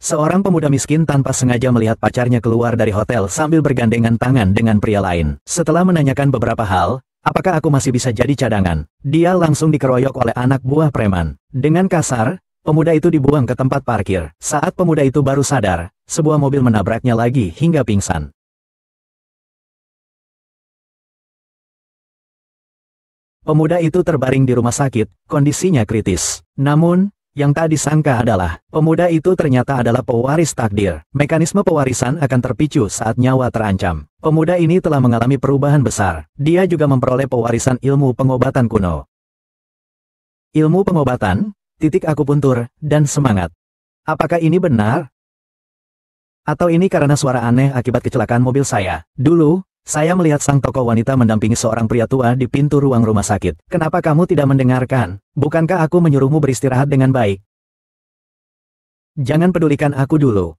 Seorang pemuda miskin tanpa sengaja melihat pacarnya keluar dari hotel sambil bergandengan tangan dengan pria lain. Setelah menanyakan beberapa hal, apakah aku masih bisa jadi cadangan, dia langsung dikeroyok oleh anak buah preman. Dengan kasar, pemuda itu dibuang ke tempat parkir. Saat pemuda itu baru sadar, sebuah mobil menabraknya lagi hingga pingsan. Pemuda itu terbaring di rumah sakit, kondisinya kritis. Namun, yang tak disangka adalah, pemuda itu ternyata adalah pewaris takdir. Mekanisme pewarisan akan terpicu saat nyawa terancam. Pemuda ini telah mengalami perubahan besar. Dia juga memperoleh pewarisan ilmu pengobatan kuno. Ilmu pengobatan, titik akupuntur, dan semangat. Apakah ini benar? Atau ini karena suara aneh akibat kecelakaan mobil saya? Dulu, saya melihat sang tokoh wanita mendampingi seorang pria tua di pintu ruang rumah sakit. Kenapa kamu tidak mendengarkan? Bukankah aku menyuruhmu beristirahat dengan baik? Jangan pedulikan aku dulu.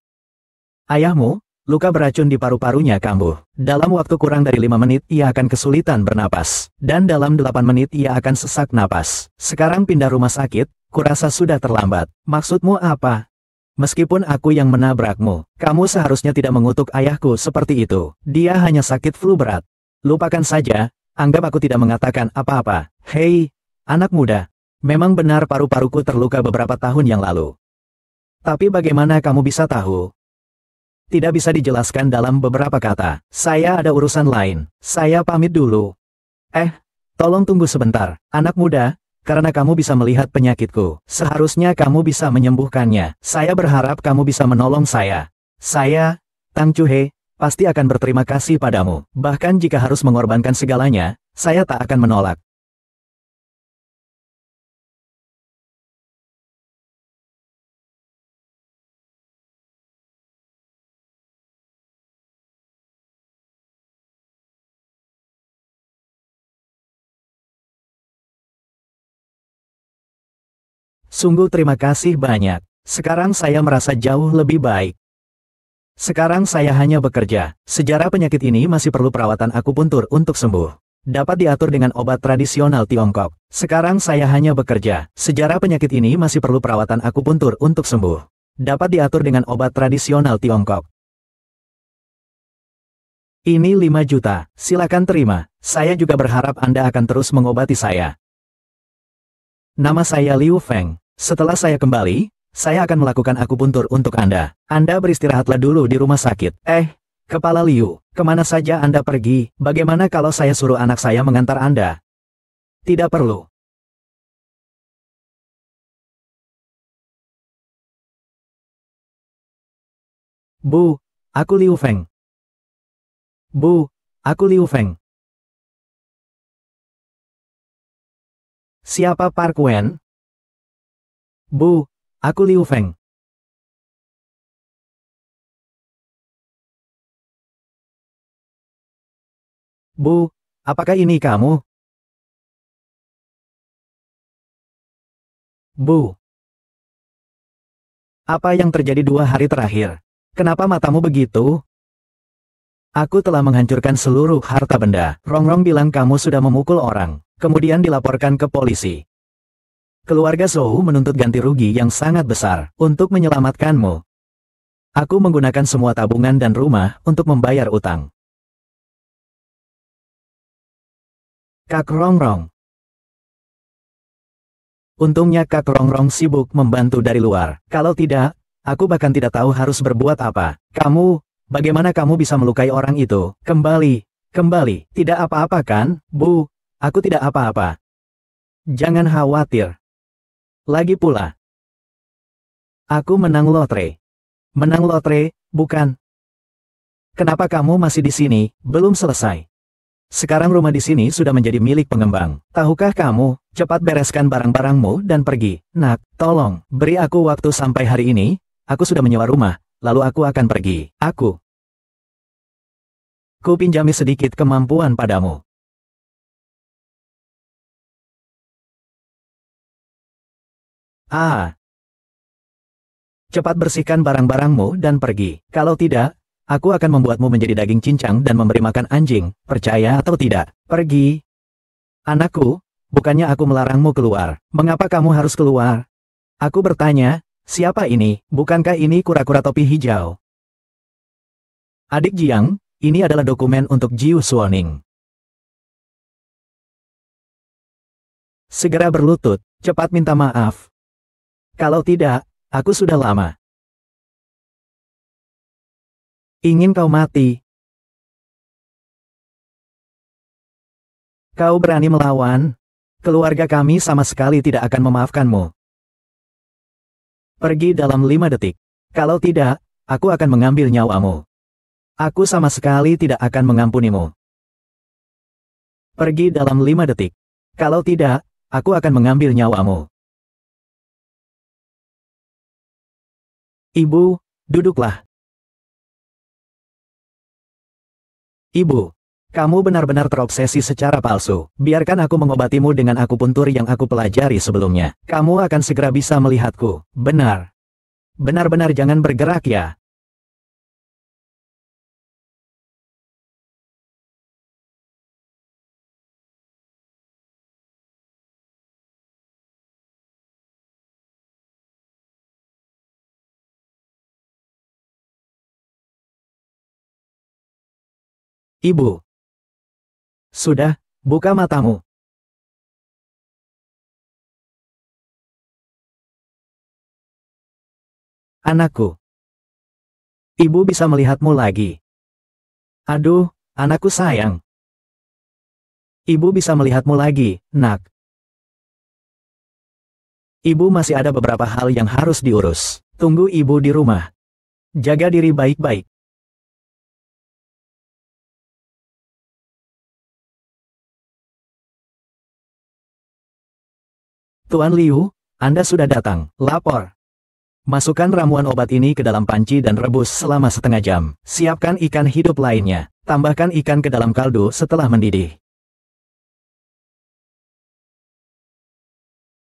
Ayahmu, luka beracun di paru-parunya kambuh. Dalam waktu kurang dari 5 menit ia akan kesulitan bernapas. Dan dalam 8 menit ia akan sesak napas. Sekarang pindah rumah sakit, kurasa sudah terlambat. Maksudmu apa? Meskipun aku yang menabrakmu, kamu seharusnya tidak mengutuk ayahku seperti itu. Dia hanya sakit flu berat. Lupakan saja, anggap aku tidak mengatakan apa-apa. Hei, anak muda. Memang benar paru-paruku terluka beberapa tahun yang lalu. Tapi bagaimana kamu bisa tahu? Tidak bisa dijelaskan dalam beberapa kata. Saya ada urusan lain. Saya pamit dulu. Tolong tunggu sebentar, anak muda. Karena kamu bisa melihat penyakitku, seharusnya kamu bisa menyembuhkannya. Saya berharap kamu bisa menolong saya. Saya, Tang Chuhe, pasti akan berterima kasih padamu. Bahkan jika harus mengorbankan segalanya, saya tak akan menolak. Sungguh terima kasih banyak. Sekarang saya merasa jauh lebih baik. Sekarang saya hanya bekerja. Sejarah penyakit ini masih perlu perawatan akupuntur untuk sembuh. Dapat diatur dengan obat tradisional Tiongkok. Sekarang saya hanya bekerja. Sejarah penyakit ini masih perlu perawatan akupuntur untuk sembuh. Dapat diatur dengan obat tradisional Tiongkok. Ini 5 juta. Silakan terima. Saya juga berharap Anda akan terus mengobati saya. Nama saya Liu Feng. Setelah saya kembali, saya akan melakukan akupuntur untuk Anda. Anda beristirahatlah dulu di rumah sakit. Kepala Liu, kemana saja Anda pergi? Bagaimana kalau saya suruh anak saya mengantar Anda? Tidak perlu. Bu, aku Liu Feng. Bu, aku Liu Feng. Siapa Park Wen? Bu, aku Liu Feng. Bu, apakah ini kamu? Bu. Apa yang terjadi 2 hari terakhir? Kenapa matamu begitu? Aku telah menghancurkan seluruh harta benda. Rongrong bilang kamu sudah memukul orang, kemudian dilaporkan ke polisi. Keluarga Zhou menuntut ganti rugi yang sangat besar untuk menyelamatkanmu. Aku menggunakan semua tabungan dan rumah untuk membayar utang. Kak Rongrong. Untungnya Kak Rongrong sibuk membantu dari luar. Kalau tidak, aku bahkan tidak tahu harus berbuat apa. Kamu, bagaimana kamu bisa melukai orang itu? Kembali. Tidak apa-apa kan, Bu? Aku tidak apa-apa. Jangan khawatir. Lagi pula, aku menang lotre. Menang lotre, bukan? Kenapa kamu masih di sini? Belum selesai. Sekarang rumah di sini sudah menjadi milik pengembang. Tahukah kamu, cepat bereskan barang-barangmu dan pergi. Nak, tolong, beri aku waktu sampai hari ini. Aku sudah menyewa rumah, lalu aku akan pergi. Ku pinjami sedikit kemampuan padamu. Cepat bersihkan barang-barangmu dan pergi. Kalau tidak, aku akan membuatmu menjadi daging cincang dan memberi makan anjing, percaya atau tidak. Pergi. Anakku, bukannya aku melarangmu keluar. Mengapa kamu harus keluar? Aku bertanya, Siapa ini? Bukankah ini kura-kura topi hijau? Adik Jiang, ini adalah dokumen untuk Jiu Suoning. Segera berlutut, cepat minta maaf. Kalau tidak, aku sudah lama ingin kau mati. Kau berani melawan? Keluarga kami sama sekali tidak akan memaafkanmu. Pergi dalam 5 detik. Kalau tidak, aku akan mengambil nyawamu. Aku sama sekali tidak akan mengampunimu. Pergi dalam 5 detik. Kalau tidak, aku akan mengambil nyawamu. Ibu, duduklah. Ibu, kamu benar-benar terobsesi secara palsu. Biarkan aku mengobatimu dengan akupuntur yang aku pelajari sebelumnya. Kamu akan segera bisa melihatku. Benar. Benar-benar jangan bergerak ya. Ibu. Sudah, buka matamu. Anakku. Ibu bisa melihatmu lagi. Aduh, anakku sayang. Ibu bisa melihatmu lagi, nak. Ibu masih ada beberapa hal yang harus diurus. Tunggu ibu di rumah. Jaga diri baik-baik. Tuan Liu, Anda sudah datang. Lapor. Masukkan ramuan obat ini ke dalam panci dan rebus selama setengah jam. Siapkan ikan hidup lainnya. Tambahkan ikan ke dalam kaldu setelah mendidih.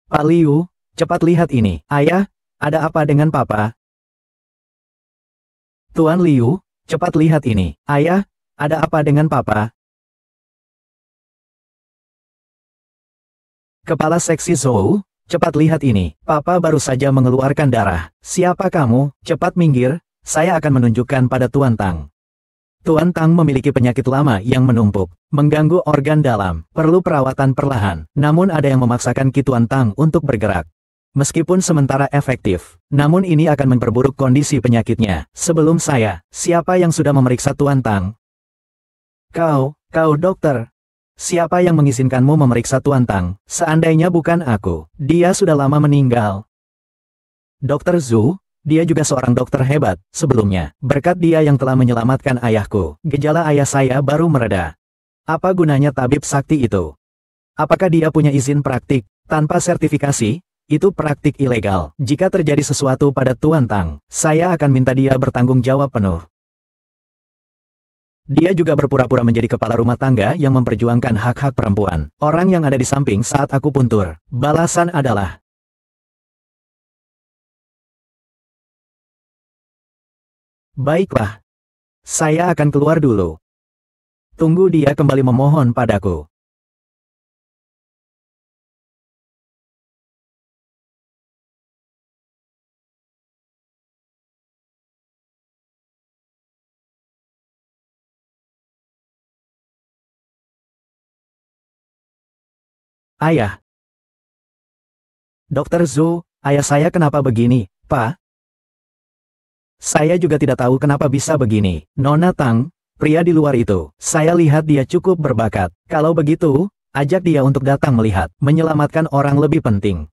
Pak Liu, cepat lihat ini. Ayah, ada apa dengan papa? Tuan Liu, cepat lihat ini. Ayah, ada apa dengan papa? Kepala Seksi Zhou, cepat lihat ini. Papa baru saja mengeluarkan darah. Siapa kamu? Cepat minggir, saya akan menunjukkan pada Tuan Tang. Tuan Tang memiliki penyakit lama yang menumpuk, mengganggu organ dalam, perlu perawatan perlahan. Namun ada yang memaksakan Ki Tuan Tang untuk bergerak. Meskipun sementara efektif, namun ini akan memperburuk kondisi penyakitnya. Sebelum saya, siapa yang sudah memeriksa Tuan Tang? Kau dokter. Siapa yang mengizinkanmu memeriksa Tuan Tang? Seandainya bukan aku, dia sudah lama meninggal. Dokter Zhu, dia juga seorang dokter hebat, sebelumnya. Berkat dia yang telah menyelamatkan ayahku, gejala ayah saya baru mereda. Apa gunanya tabib sakti itu? Apakah dia punya izin praktik? Tanpa sertifikasi, itu praktik ilegal. Jika terjadi sesuatu pada Tuan Tang, saya akan minta dia bertanggung jawab penuh. Dia juga berpura-pura menjadi kepala rumah tangga yang memperjuangkan hak-hak perempuan. Orang yang ada di samping saat aku puntur. Balasan adalah, baiklah, saya akan keluar dulu. Tunggu dia kembali memohon padaku. Ayah. Dokter Zhu, ayah saya kenapa begini, Pak? Saya juga tidak tahu kenapa bisa begini. Nona Tang, pria di luar itu, saya lihat dia cukup berbakat. Kalau begitu, ajak dia untuk datang melihat. Menyelamatkan orang lebih penting.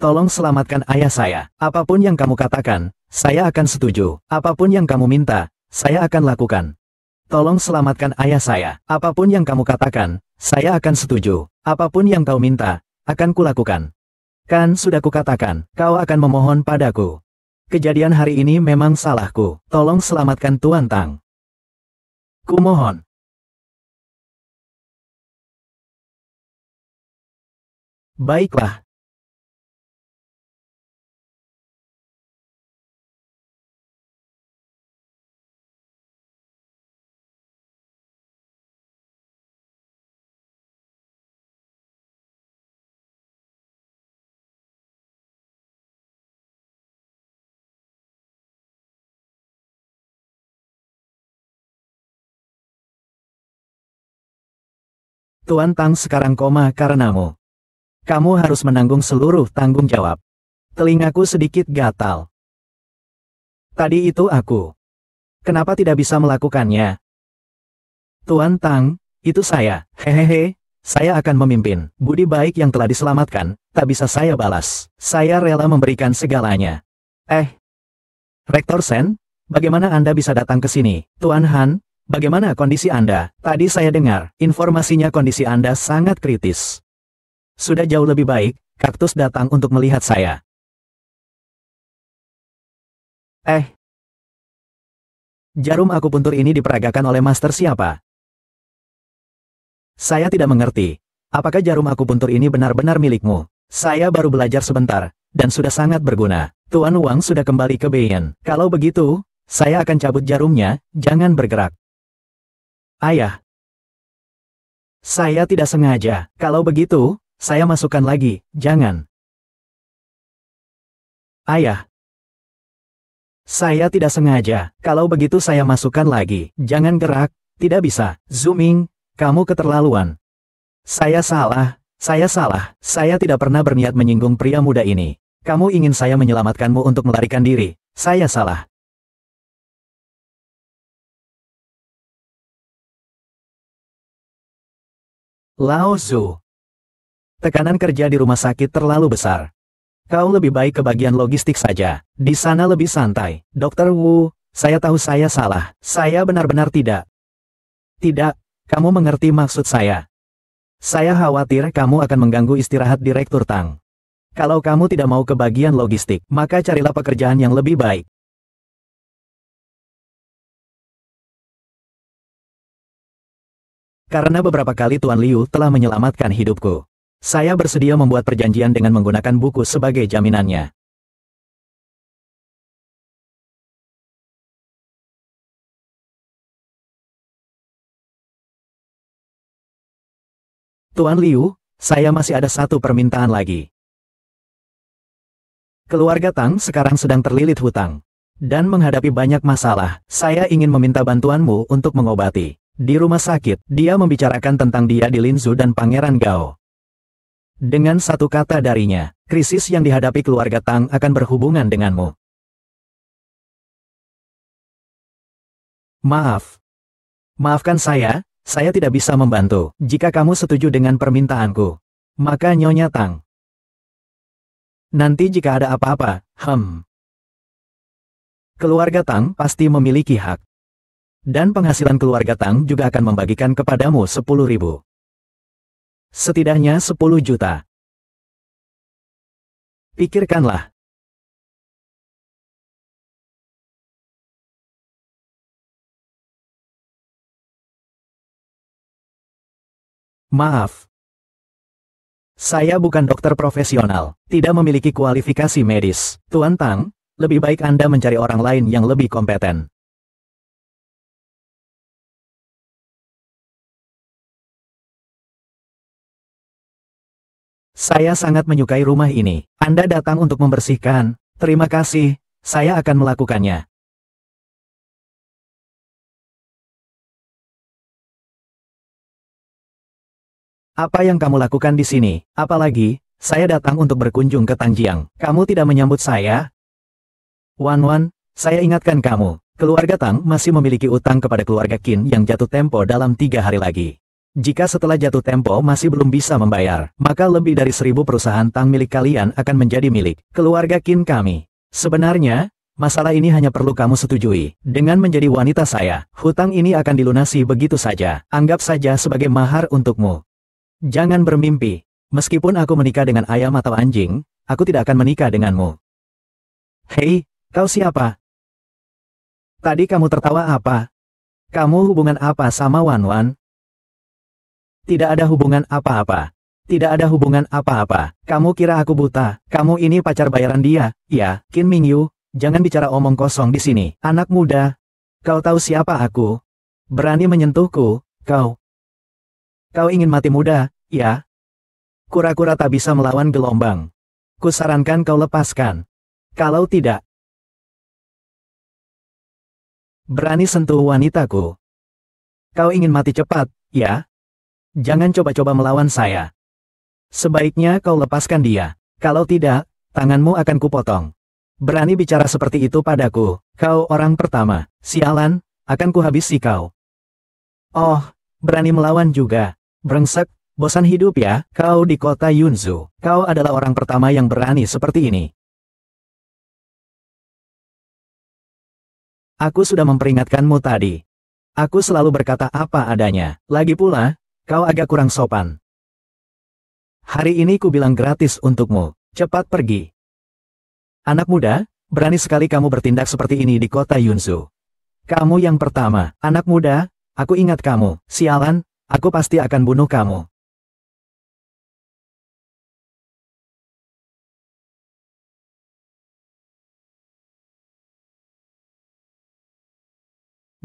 Tolong selamatkan ayah saya. Apapun yang kamu katakan, saya akan setuju. Apapun yang kamu minta, saya akan lakukan. Tolong selamatkan ayah saya. Apapun yang kamu katakan, saya akan setuju. Apapun yang kau minta, akan kulakukan. Kan sudah kukatakan, kau akan memohon padaku. Kejadian hari ini memang salahku. Tolong selamatkan Tuan Tang. Kumohon. Baiklah. Tuan Tang sekarang koma karenamu. Kamu harus menanggung seluruh tanggung jawab. Telingaku sedikit gatal. Tadi itu aku. Kenapa tidak bisa melakukannya? Tuan Tang, itu saya. Hehehe, saya akan memimpin. Budi baik yang telah diselamatkan, tak bisa saya balas. Saya rela memberikan segalanya. Rektor Sen, bagaimana Anda bisa datang ke sini? Tuan Han, bagaimana kondisi Anda? Tadi saya dengar, informasinya kondisi Anda sangat kritis. Sudah jauh lebih baik, kaktus datang untuk melihat saya. Jarum akupuntur ini diperagakan oleh master siapa? Saya tidak mengerti. Apakah jarum akupuntur ini benar-benar milikmu? Saya baru belajar sebentar, dan sudah sangat berguna. Tuan Wang sudah kembali ke Beiyang. Kalau begitu, saya akan cabut jarumnya, jangan bergerak. Ayah. Saya tidak sengaja. Kalau begitu, saya masukkan lagi, jangan. Ayah. Saya tidak sengaja. Kalau begitu saya masukkan lagi. Jangan gerak, tidak bisa. Zooming, kamu keterlaluan. Saya salah. Saya tidak pernah berniat menyinggung pria muda ini. Kamu ingin saya menyelamatkanmu untuk melarikan diri. Saya salah. Lao Zhu. Tekanan kerja di rumah sakit terlalu besar. Kau lebih baik ke bagian logistik saja. Di sana lebih santai. Dokter Wu, saya tahu saya salah. Saya benar-benar tidak. Tidak, kamu mengerti maksud saya. Saya khawatir kamu akan mengganggu istirahat Direktur Tang. Kalau kamu tidak mau ke bagian logistik, maka carilah pekerjaan yang lebih baik. Karena beberapa kali Tuan Liu telah menyelamatkan hidupku. Saya bersedia membuat perjanjian dengan menggunakan buku sebagai jaminannya. Tuan Liu, saya masih ada satu permintaan lagi. Keluarga Tang sekarang sedang terlilit hutang. Dan menghadapi banyak masalah, saya ingin meminta bantuanmu untuk mengobati. Di rumah sakit, dia membicarakan tentang dia di Linzu dan Pangeran Gao. Dengan satu kata darinya, krisis yang dihadapi keluarga Tang akan berhubungan denganmu. Maaf. Maafkan saya tidak bisa membantu. Jika kamu setuju dengan permintaanku, maka Nyonya Tang. Nanti jika ada apa-apa, keluarga Tang pasti memiliki hak. Dan penghasilan keluarga Tang juga akan membagikan kepadamu 10.000. Setidaknya 10 juta. Pikirkanlah. Maaf. Saya bukan dokter profesional, tidak memiliki kualifikasi medis. Tuan Tang, lebih baik Anda mencari orang lain yang lebih kompeten. Saya sangat menyukai rumah ini. Anda datang untuk membersihkan. Terima kasih, saya akan melakukannya. Apa yang kamu lakukan di sini? Apalagi, saya datang untuk berkunjung ke Tangjiang. Kamu tidak menyambut saya? Wan, saya ingatkan kamu. Keluarga Tang masih memiliki utang kepada keluarga Qin yang jatuh tempo dalam 3 hari lagi. Jika setelah jatuh tempo masih belum bisa membayar, maka lebih dari 1.000 perusahaan Tang milik kalian akan menjadi milik keluarga Qin kami. Sebenarnya, masalah ini hanya perlu kamu setujui. Dengan menjadi wanita saya, hutang ini akan dilunasi begitu saja. Anggap saja sebagai mahar untukmu. Jangan bermimpi. Meskipun aku menikah dengan ayam atau anjing, aku tidak akan menikah denganmu. Hei, kau siapa? Tadi kamu tertawa apa? Kamu hubungan apa sama Wan? Tidak ada hubungan apa-apa. Tidak ada hubungan apa-apa. Kamu kira aku buta? Kamu ini pacar bayaran dia? Ya, Qin Mingyu, jangan bicara omong kosong di sini. Anak muda. Kau tahu siapa aku? Berani menyentuhku, kau. Kau ingin mati muda, ya? Kura-kura tak bisa melawan gelombang. Kusarankan kau lepaskan. Kalau tidak, berani sentuh wanitaku. Kau ingin mati cepat, ya? Jangan coba-coba melawan saya. Sebaiknya kau lepaskan dia. Kalau tidak, tanganmu akan kupotong. Berani bicara seperti itu padaku, kau orang pertama. Sialan, akan kuhabisi kau. Oh, berani melawan juga. Brengsek, bosan hidup ya, kau di kota Yunzu. Kau adalah orang pertama yang berani seperti ini. Aku sudah memperingatkanmu tadi. Aku selalu berkata apa adanya. Lagi pula, kau agak kurang sopan. Hari ini ku bilang gratis untukmu. Cepat pergi. Anak muda, berani sekali kamu bertindak seperti ini di kota Yunzu. Kamu yang pertama, anak muda, aku ingat kamu. Sialan, aku pasti akan bunuh kamu.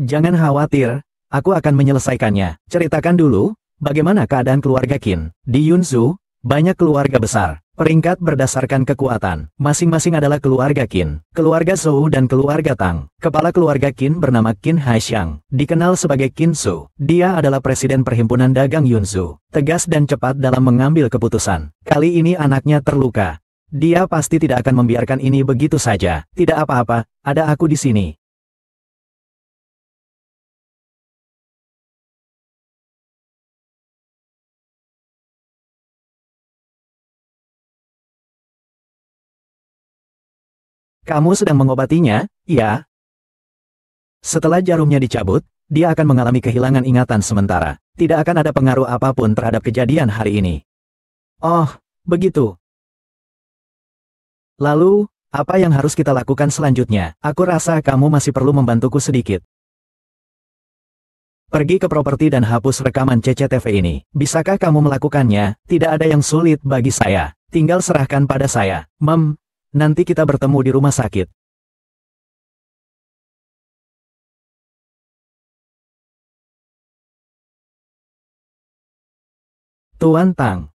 Jangan khawatir, aku akan menyelesaikannya. Ceritakan dulu, bagaimana keadaan keluarga Qin? Di Yunzu, banyak keluarga besar. Peringkat berdasarkan kekuatan. Masing-masing adalah keluarga Qin, keluarga Zhou dan keluarga Tang. Kepala keluarga Qin bernama Qin Haishang, dikenal sebagai Qin Su. Dia adalah presiden perhimpunan dagang Yunzu. Tegas dan cepat dalam mengambil keputusan. Kali ini anaknya terluka. Dia pasti tidak akan membiarkan ini begitu saja. Tidak apa-apa, ada aku di sini. Kamu sedang mengobatinya, ya? Setelah jarumnya dicabut, dia akan mengalami kehilangan ingatan sementara. Tidak akan ada pengaruh apapun terhadap kejadian hari ini. Oh, begitu. Lalu, apa yang harus kita lakukan selanjutnya? Aku rasa kamu masih perlu membantuku sedikit. Pergi ke properti dan hapus rekaman CCTV ini. Bisakah kamu melakukannya? Tidak ada yang sulit bagi saya. Tinggal serahkan pada saya. Nanti kita bertemu di rumah sakit. Tuan Tang.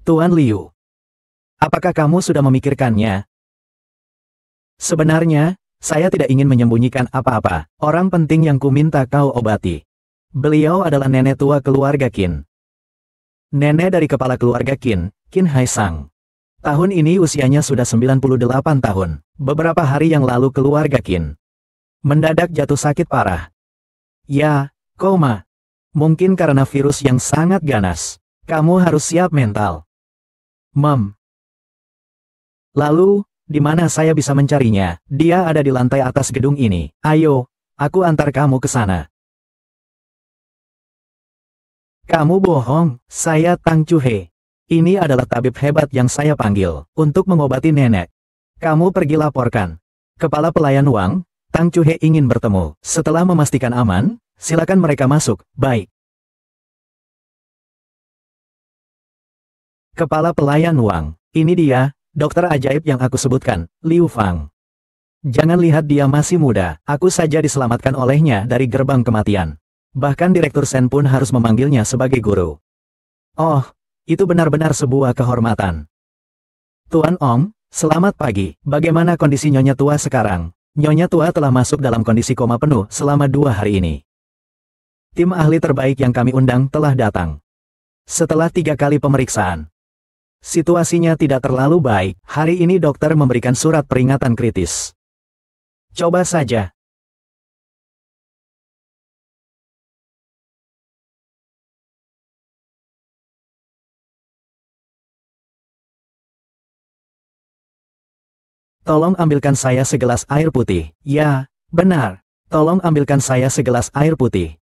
Tuan Liu. Apakah kamu sudah memikirkannya? Sebenarnya, saya tidak ingin menyembunyikan apa-apa. Orang penting yang kuminta kau obati. Beliau adalah nenek tua keluarga Qin. Nenek dari kepala keluarga Qin, Qin Haisang. Tahun ini usianya sudah 98 tahun. Beberapa hari yang lalu keluarga Qin mendadak jatuh sakit parah. Ya, koma. Mungkin karena virus yang sangat ganas. Kamu harus siap mental. Lalu, di mana saya bisa mencarinya? Dia ada di lantai atas gedung ini. Ayo, aku antar kamu ke sana. Kamu bohong, saya Tang Chuhe. Ini adalah tabib hebat yang saya panggil untuk mengobati nenek. Kamu pergi laporkan. Kepala pelayan Wang, Tang Chuhe ingin bertemu. Setelah memastikan aman, silakan mereka masuk. Baik. Kepala pelayan Wang, ini dia, dokter ajaib yang aku sebutkan, Liu Fang. Jangan lihat dia masih muda, aku saja diselamatkan olehnya dari gerbang kematian. Bahkan Direktur Shen pun harus memanggilnya sebagai guru. Oh, itu benar-benar sebuah kehormatan. Tuan Ong, selamat pagi. Bagaimana kondisi Nyonya Tua sekarang? Nyonya Tua telah masuk dalam kondisi koma penuh selama 2 hari ini. Tim ahli terbaik yang kami undang telah datang. Setelah 3 kali pemeriksaan, situasinya tidak terlalu baik. Hari ini dokter memberikan surat peringatan kritis. Coba saja. Tolong ambilkan saya segelas air putih. Ya, benar. Tolong ambilkan saya segelas air putih.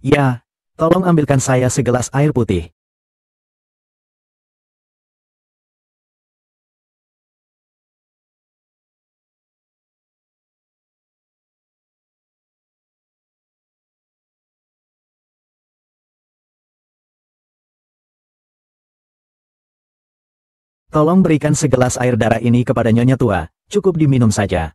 Ya, tolong ambilkan saya segelas air putih. Tolong berikan segelas air darah ini kepada Nyonya Tua, cukup diminum saja.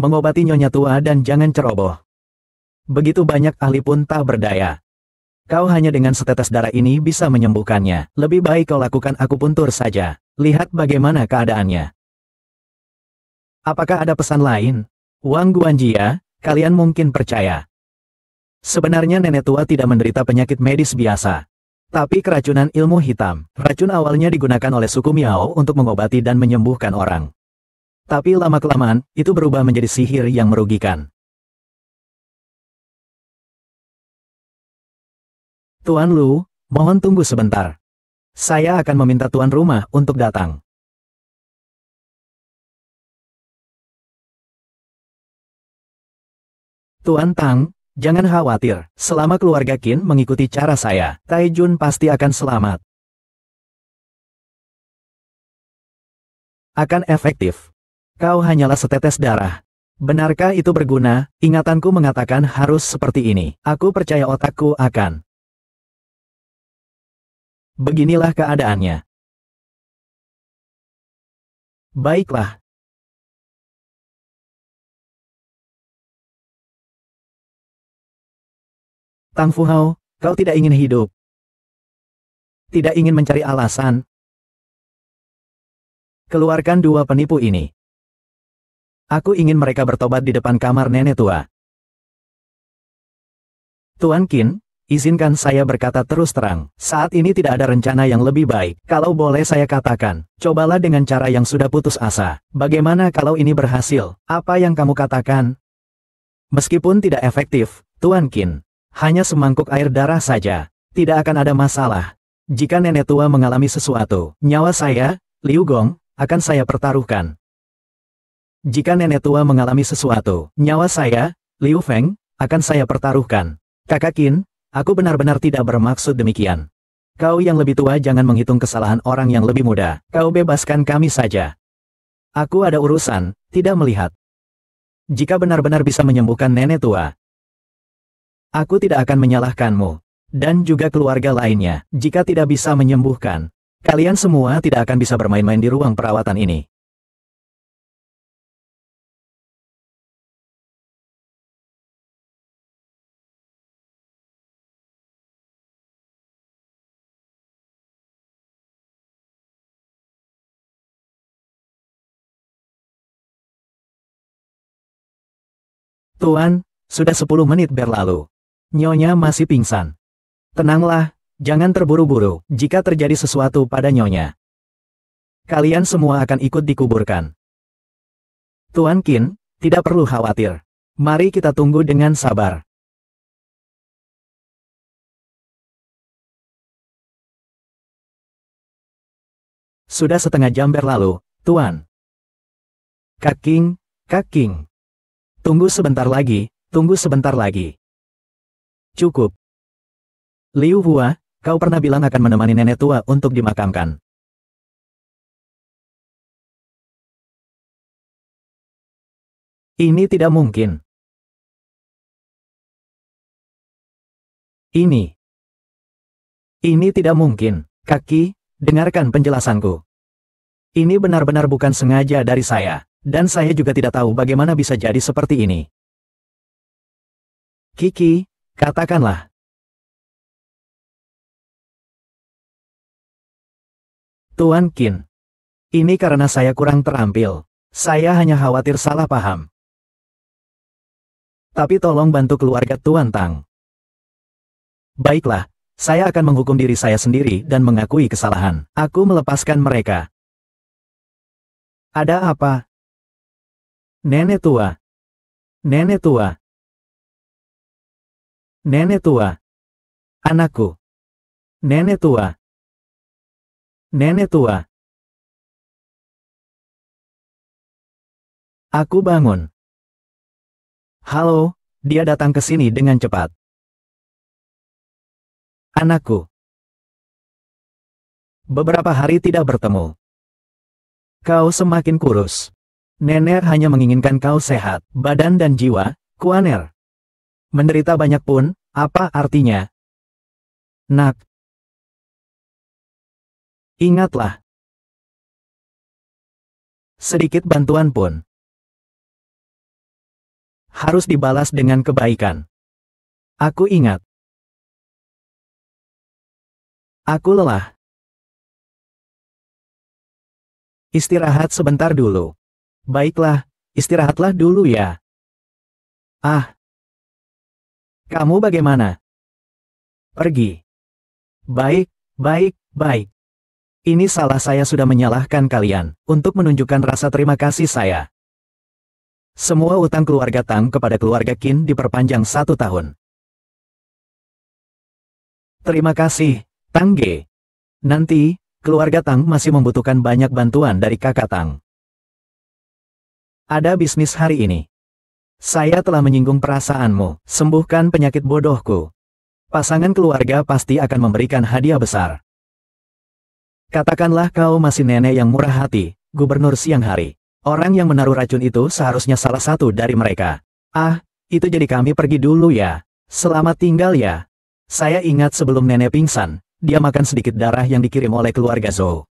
Mengobati Nyonya Tua dan jangan ceroboh. Begitu banyak ahli pun tak berdaya. Kau hanya dengan setetes darah ini bisa menyembuhkannya. Lebih baik kau lakukan akupuntur saja. Lihat bagaimana keadaannya. Apakah ada pesan lain? Wang Guanjia, kalian mungkin percaya. Sebenarnya nenek tua tidak menderita penyakit medis biasa. Tapi keracunan ilmu hitam. Racun awalnya digunakan oleh suku Miao untuk mengobati dan menyembuhkan orang. Tapi lama-kelamaan, itu berubah menjadi sihir yang merugikan. Tuan Lu, mohon tunggu sebentar. Saya akan meminta tuan rumah untuk datang. Tuan Tang, jangan khawatir. Selama keluarga Qin mengikuti cara saya, Tai Jun pasti akan selamat. Akan efektif. Kau hanyalah setetes darah. Benarkah itu berguna? Ingatanku mengatakan harus seperti ini. Aku percaya otakku akan. Beginilah keadaannya. Baiklah. Tang Fuhao, kau tidak ingin hidup. Tidak ingin mencari alasan. Keluarkan dua penipu ini. Aku ingin mereka bertobat di depan kamar nenek tua. Tuan Qin, izinkan saya berkata terus terang. Saat ini tidak ada rencana yang lebih baik. Kalau boleh saya katakan, cobalah dengan cara yang sudah putus asa. Bagaimana kalau ini berhasil? Apa yang kamu katakan? Meskipun tidak efektif, Tuan Qin. Hanya semangkuk air darah saja. Tidak akan ada masalah. Jika nenek tua mengalami sesuatu, nyawa saya, Liu Gong, akan saya pertaruhkan. Jika nenek tua mengalami sesuatu, nyawa saya, Liu Feng, akan saya pertaruhkan. Kakak Qin, aku benar-benar tidak bermaksud demikian. Kau yang lebih tua jangan menghitung kesalahan orang yang lebih muda. Kau bebaskan kami saja. Aku ada urusan, tidak melihat. Jika benar-benar bisa menyembuhkan nenek tua, aku tidak akan menyalahkanmu. Dan juga keluarga lainnya. Jika tidak bisa menyembuhkan, kalian semua tidak akan bisa bermain-main di ruang perawatan ini. Tuan, sudah 10 menit berlalu. Nyonya masih pingsan. Tenanglah, jangan terburu-buru. Jika terjadi sesuatu pada Nyonya, kalian semua akan ikut dikuburkan. Tuan Qin, tidak perlu khawatir. Mari kita tunggu dengan sabar. Sudah setengah jam berlalu, Tuan. Kak King, Kak King. Tunggu sebentar lagi, tunggu sebentar lagi. Cukup. Liu Hua, kau pernah bilang akan menemani nenek tua untuk dimakamkan. Ini tidak mungkin. Ini tidak mungkin. Kaki, dengarkan penjelasanku. Ini benar-benar bukan sengaja dari saya. Dan saya juga tidak tahu bagaimana bisa jadi seperti ini. Kiki, katakanlah. Tuan Qin. Ini karena saya kurang terampil. Saya hanya khawatir salah paham. Tapi tolong bantu keluarga Tuan Tang. Baiklah, saya akan menghukum diri saya sendiri dan mengakui kesalahan. Aku melepaskan mereka. Ada apa? Nenek tua. Nenek tua. Nenek tua. Anakku. Nenek tua. Nenek tua. Aku bangun. Halo, dia datang ke sini dengan cepat. Anakku. Beberapa hari tidak bertemu. Kau semakin kurus. Nenek hanya menginginkan kau sehat, badan dan jiwa, Kuaner. Menderita banyak pun, apa artinya? Nak. Ingatlah. Sedikit bantuan pun harus dibalas dengan kebaikan. Aku ingat. Aku lelah. Istirahat sebentar dulu. Baiklah, istirahatlah dulu ya. Ah, kamu bagaimana? Pergi. Baik, baik, baik. Ini salah saya sudah menyalahkan kalian, untuk menunjukkan rasa terima kasih saya. Semua utang keluarga Tang kepada keluarga Qin diperpanjang 1 tahun. Terima kasih, Tang Ge. Nanti, keluarga Tang masih membutuhkan banyak bantuan dari kakak Tang. Ada bisnis hari ini. Saya telah menyinggung perasaanmu, sembuhkan penyakit bodohku. Pasangan keluarga pasti akan memberikan hadiah besar. Katakanlah kau masih nenek yang murah hati, gubernur siang hari. Orang yang menaruh racun itu seharusnya salah satu dari mereka. Ah, itu jadi kami pergi dulu ya. Selamat tinggal ya. Saya ingat sebelum nenek pingsan, dia makan sedikit darah yang dikirim oleh keluarga Zhou.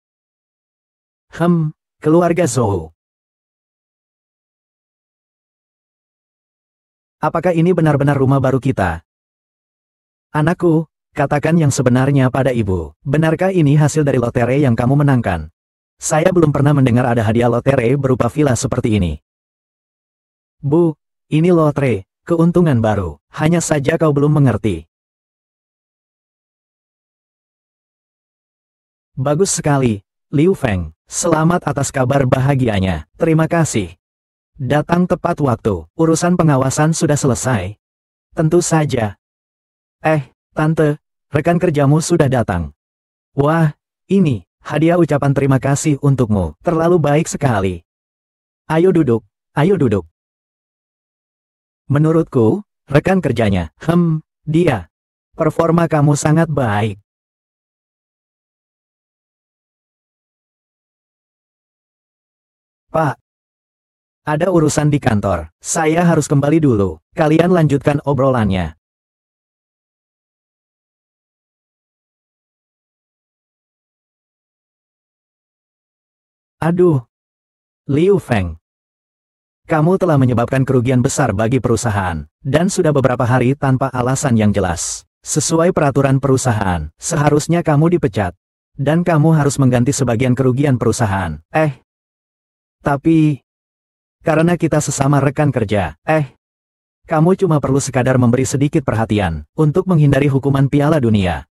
Keluarga Zhou. Apakah ini benar-benar rumah baru kita? Anakku, katakan yang sebenarnya pada ibu. Benarkah ini hasil dari lotre yang kamu menangkan? Saya belum pernah mendengar ada hadiah lotre berupa villa seperti ini. Bu, ini lotre, keuntungan baru. Hanya saja kau belum mengerti. Bagus sekali, Liu Feng. Selamat atas kabar bahagianya. Terima kasih. Datang tepat waktu, urusan pengawasan sudah selesai. Tentu saja. Tante, rekan kerjamu sudah datang. Wah, ini, hadiah ucapan terima kasih untukmu, terlalu baik sekali. Ayo duduk, ayo duduk. Menurutku, rekan kerjanya, dia. Performa kamu sangat baik. Pak. Ada urusan di kantor, saya harus kembali dulu. Kalian lanjutkan obrolannya. Aduh, Liu Feng. Kamu telah menyebabkan kerugian besar bagi perusahaan, dan sudah beberapa hari tanpa alasan yang jelas. Sesuai peraturan perusahaan, seharusnya kamu dipecat. Dan kamu harus mengganti sebagian kerugian perusahaan. Tapi... Karena kita sesama rekan kerja, kamu cuma perlu sekadar memberi sedikit perhatian, untuk menghindari hukuman Piala Dunia.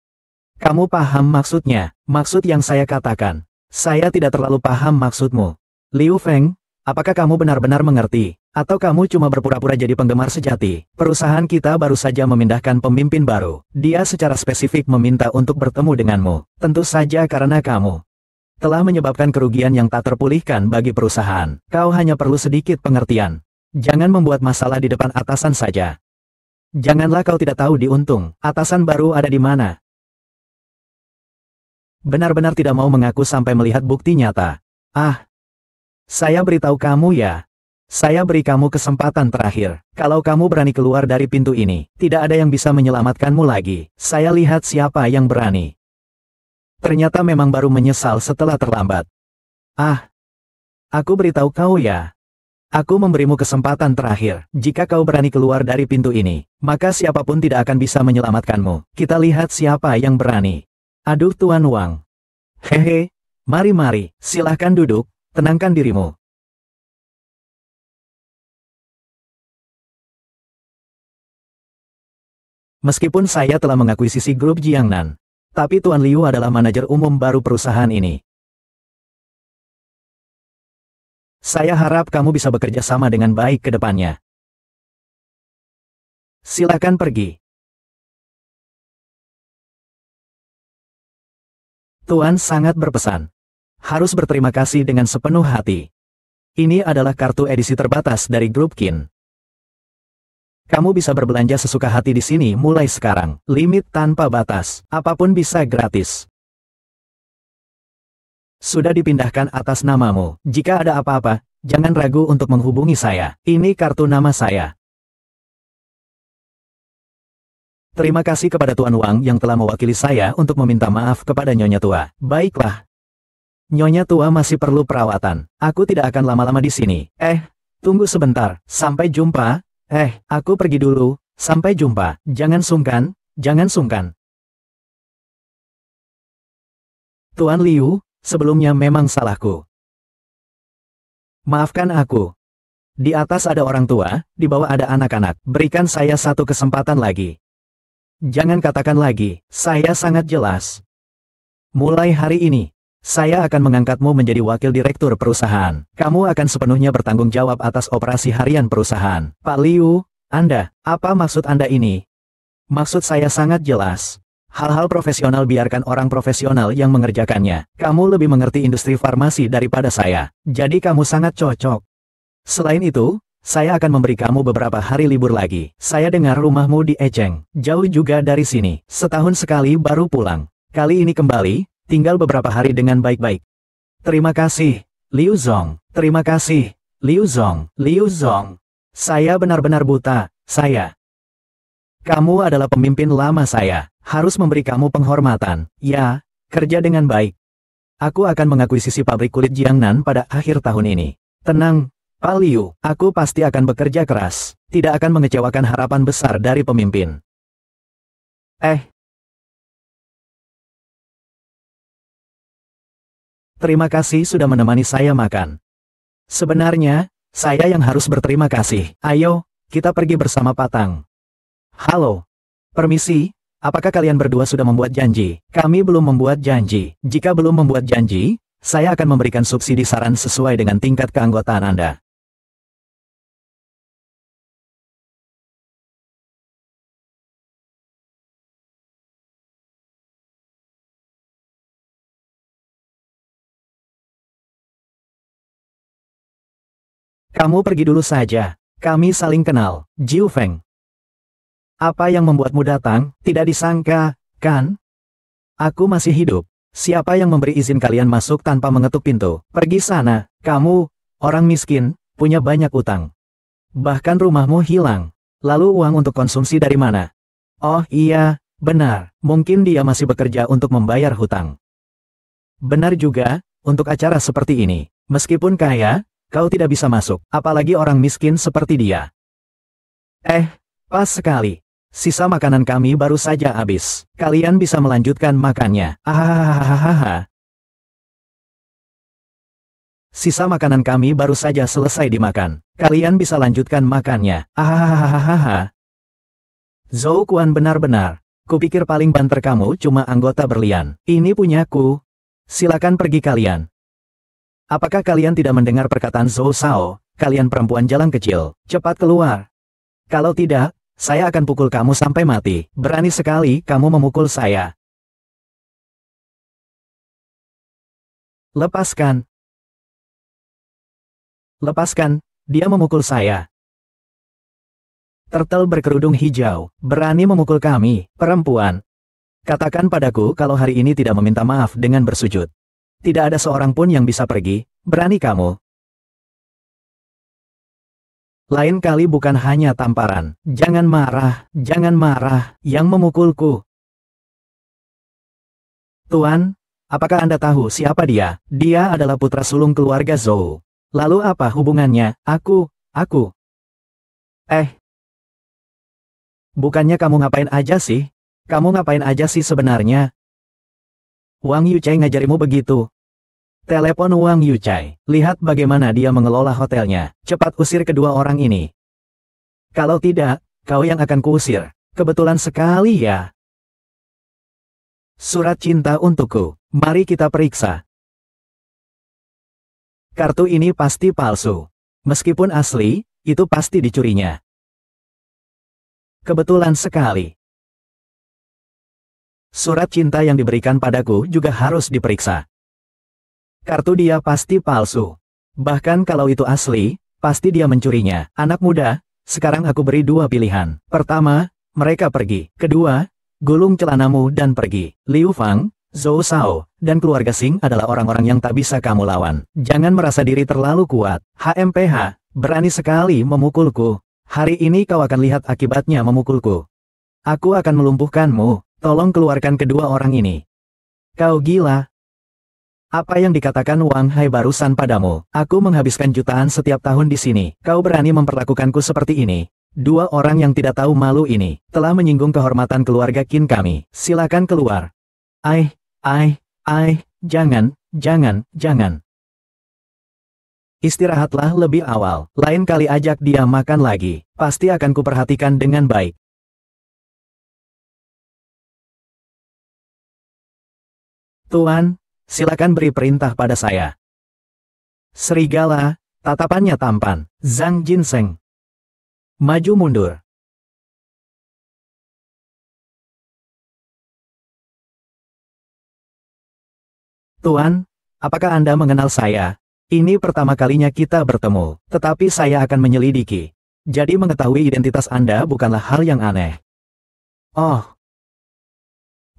Kamu paham maksudnya, maksud yang saya katakan. Saya tidak terlalu paham maksudmu. Liu Feng, apakah kamu benar-benar mengerti, atau kamu cuma berpura-pura jadi penggemar sejati? Perusahaan kita baru saja memindahkan pemimpin baru. Dia secara spesifik meminta untuk bertemu denganmu, tentu saja karena kamu telah menyebabkan kerugian yang tak terpulihkan bagi perusahaan. Kau hanya perlu sedikit pengertian. Jangan membuat masalah di depan atasan saja. Janganlah kau tidak tahu diuntung, atasan baru ada di mana. Benar-benar tidak mau mengaku sampai melihat bukti nyata. Saya beritahu kamu ya. Saya beri kamu kesempatan terakhir. Kalau kamu berani keluar dari pintu ini, tidak ada yang bisa menyelamatkanmu lagi. Saya lihat siapa yang berani. Ternyata memang baru menyesal setelah terlambat. Aku beritahu kau ya. Aku memberimu kesempatan terakhir. Jika kau berani keluar dari pintu ini, maka siapapun tidak akan bisa menyelamatkanmu. Kita lihat siapa yang berani. Aduh Tuan Wang. Hehe, mari, silahkan duduk, tenangkan dirimu. Meskipun saya telah mengakuisisi grup Jiangnan, tapi Tuan Liu adalah manajer umum baru perusahaan ini. Saya harap kamu bisa bekerja sama dengan baik ke depannya. Silakan pergi. Tuan sangat berpesan. Harus berterima kasih dengan sepenuh hati. Ini adalah kartu edisi terbatas dari grup Qin. Kamu bisa berbelanja sesuka hati di sini mulai sekarang. Limit tanpa batas. Apapun bisa gratis. Sudah dipindahkan atas namamu. Jika ada apa-apa, jangan ragu untuk menghubungi saya. Ini kartu nama saya. Terima kasih kepada Tuan Wang yang telah mewakili saya untuk meminta maaf kepada Nyonya Tua. Baiklah. Nyonya Tua masih perlu perawatan. Aku tidak akan lama-lama di sini. Tunggu sebentar. Sampai jumpa. Aku pergi dulu. Sampai jumpa, jangan sungkan, jangan sungkan. Tuan Liu, sebelumnya memang salahku. Maafkan aku. Di atas ada orang tua, di bawah ada anak-anak. Berikan saya satu kesempatan lagi. Jangan katakan lagi, saya sangat jelas. Mulai hari ini, saya akan mengangkatmu menjadi wakil direktur perusahaan. Kamu akan sepenuhnya bertanggung jawab atas operasi harian perusahaan. Pak Liu, Anda, apa maksud Anda ini? Maksud saya sangat jelas. Hal-hal profesional biarkan orang profesional yang mengerjakannya. Kamu lebih mengerti industri farmasi daripada saya. Jadi kamu sangat cocok. Selain itu, saya akan memberi kamu beberapa hari libur lagi. Saya dengar rumahmu di Echeng. Jauh juga dari sini. Setahun sekali baru pulang. Kali ini kembali, tinggal beberapa hari dengan baik-baik. Terima kasih, Liu Zong. Terima kasih, Liu Zong. Liu Zong. Saya benar-benar buta, saya. Kamu adalah pemimpin lama saya. Harus memberi kamu penghormatan. Ya, kerja dengan baik. Aku akan mengakuisisi pabrik kulit Jiangnan pada akhir tahun ini. Tenang, Pak Liu, aku pasti akan bekerja keras. Tidak akan mengecewakan harapan besar dari pemimpin. Terima kasih sudah menemani saya makan. Sebenarnya, saya yang harus berterima kasih. Ayo, kita pergi bersama Patang. Halo. Permisi. Apakah kalian berdua sudah membuat janji? Kami belum membuat janji. Jika belum membuat janji, saya akan memberikan subsidi saran sesuai dengan tingkat keanggotaan Anda. Kamu pergi dulu saja. Kami saling kenal. Jiu Feng. Apa yang membuatmu datang? Tidak disangka, kan? Aku masih hidup. Siapa yang memberi izin kalian masuk tanpa mengetuk pintu? Pergi sana. Kamu, orang miskin, punya banyak utang. Bahkan rumahmu hilang. Lalu uang untuk konsumsi dari mana? Oh iya, benar. Mungkin dia masih bekerja untuk membayar hutang. Benar juga, untuk acara seperti ini. Meskipun kaya, kau tidak bisa masuk. Apalagi orang miskin seperti dia. Pas sekali. Sisa makanan kami baru saja habis. Kalian bisa melanjutkan makannya. Sisa makanan kami baru saja selesai dimakan. Kalian bisa lanjutkan makannya. Zhou Quan benar-benar. Kupikir paling banter kamu cuma anggota berlian. Ini punyaku. Silakan pergi kalian. Apakah kalian tidak mendengar perkataan Zhou Shao? Kalian perempuan jalan kecil. Cepat keluar. Kalau tidak, saya akan pukul kamu sampai mati. Berani sekali kamu memukul saya. Lepaskan. Lepaskan, dia memukul saya. Turtle berkerudung hijau, berani memukul kami, perempuan. Katakan padaku kalau hari ini tidak meminta maaf dengan bersujud. Tidak ada seorang pun yang bisa pergi, berani kamu. Lain kali bukan hanya tamparan. Jangan marah, yang memukulku. Tuan, apakah Anda tahu siapa dia? Dia adalah putra sulung keluarga Zhou. Lalu apa hubungannya? Aku. Bukannya kamu ngapain aja sih? Kamu ngapain aja sih sebenarnya? Wang Yuchai ngajarimu begitu. Telepon Wang Yuchai. Lihat bagaimana dia mengelola hotelnya. Cepat usir kedua orang ini. Kalau tidak, kau yang akan kuusir. Kebetulan sekali ya. Surat cinta untukku. Mari kita periksa. Kartu ini pasti palsu. Meskipun asli, itu pasti dicurinya. Kebetulan sekali. Surat cinta yang diberikan padaku juga harus diperiksa. Kartu dia pasti palsu. Bahkan kalau itu asli, pasti dia mencurinya. Anak muda, sekarang aku beri dua pilihan. Pertama, mereka pergi. Kedua, gulung celanamu dan pergi. Liu Fang, Zhou Shao, dan keluarga Xing adalah orang-orang yang tak bisa kamu lawan. Jangan merasa diri terlalu kuat. HMPH, berani sekali memukulku. Hari ini kau akan lihat akibatnya memukulku. Aku akan melumpuhkanmu. Tolong keluarkan kedua orang ini. Kau gila. Apa yang dikatakan Wang Hai barusan padamu? Aku menghabiskan jutaan setiap tahun di sini. Kau berani memperlakukanku seperti ini? Dua orang yang tidak tahu malu ini telah menyinggung kehormatan keluarga Qin kami. Silakan keluar. Ai, jangan, jangan. Istirahatlah lebih awal. Lain kali ajak dia makan lagi. Pasti akan kuperhatikan dengan baik. Tuan, silakan beri perintah pada saya. Serigala, tatapannya tampan. Zhang Jinseng. Maju mundur. Tuan, apakah Anda mengenal saya? Ini pertama kalinya kita bertemu, tetapi saya akan menyelidiki. Jadi mengetahui identitas Anda bukanlah hal yang aneh. Oh,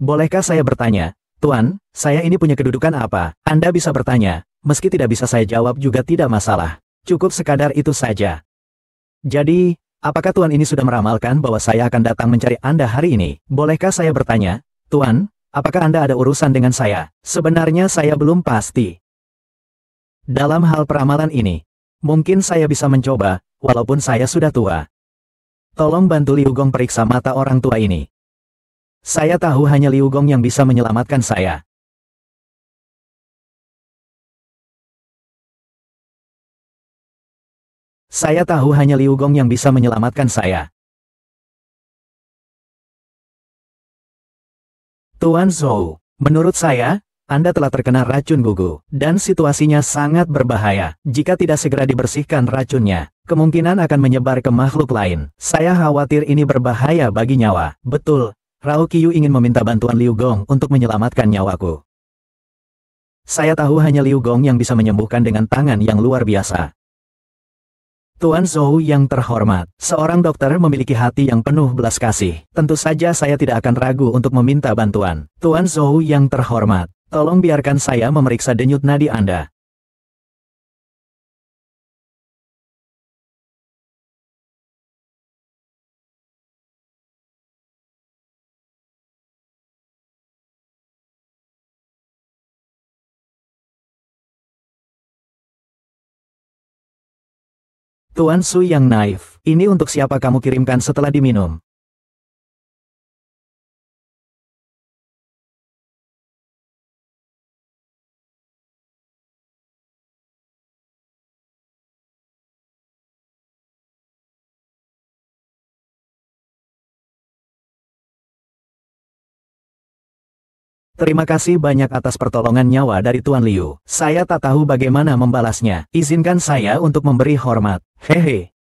bolehkah saya bertanya? Tuan, saya ini punya kedudukan apa? Anda bisa bertanya, meski tidak bisa saya jawab juga tidak masalah. Cukup sekadar itu saja. Jadi, apakah Tuan ini sudah meramalkan bahwa saya akan datang mencari Anda hari ini? Bolehkah saya bertanya? Tuan, apakah Anda ada urusan dengan saya? Sebenarnya saya belum pasti. Dalam hal peramalan ini, mungkin saya bisa mencoba, walaupun saya sudah tua. Tolong bantu Liu Gong periksa mata orang tua ini. Saya tahu hanya Liu Gong yang bisa menyelamatkan saya. Saya tahu hanya Liu Gong yang bisa menyelamatkan saya. Tuan Zhou, menurut saya, Anda telah terkena racun gugu, dan situasinya sangat berbahaya. Jika tidak segera dibersihkan racunnya, kemungkinan akan menyebar ke makhluk lain. Saya khawatir ini berbahaya bagi nyawa. Betul, Rao Qiyu ingin meminta bantuan Liu Gong untuk menyelamatkan nyawaku. Saya tahu hanya Liu Gong yang bisa menyembuhkan dengan tangan yang luar biasa. Tuan Zhou yang terhormat, seorang dokter memiliki hati yang penuh belas kasih. Tentu saja saya tidak akan ragu untuk meminta bantuan. Tuan Zhou yang terhormat, tolong biarkan saya memeriksa denyut nadi Anda. Tuan Su yang naif, ini untuk siapa kamu kirimkan setelah diminum? Terima kasih banyak atas pertolongan nyawa dari Tuan Liu. Saya tak tahu bagaimana membalasnya. Izinkan saya untuk memberi hormat. Hehe.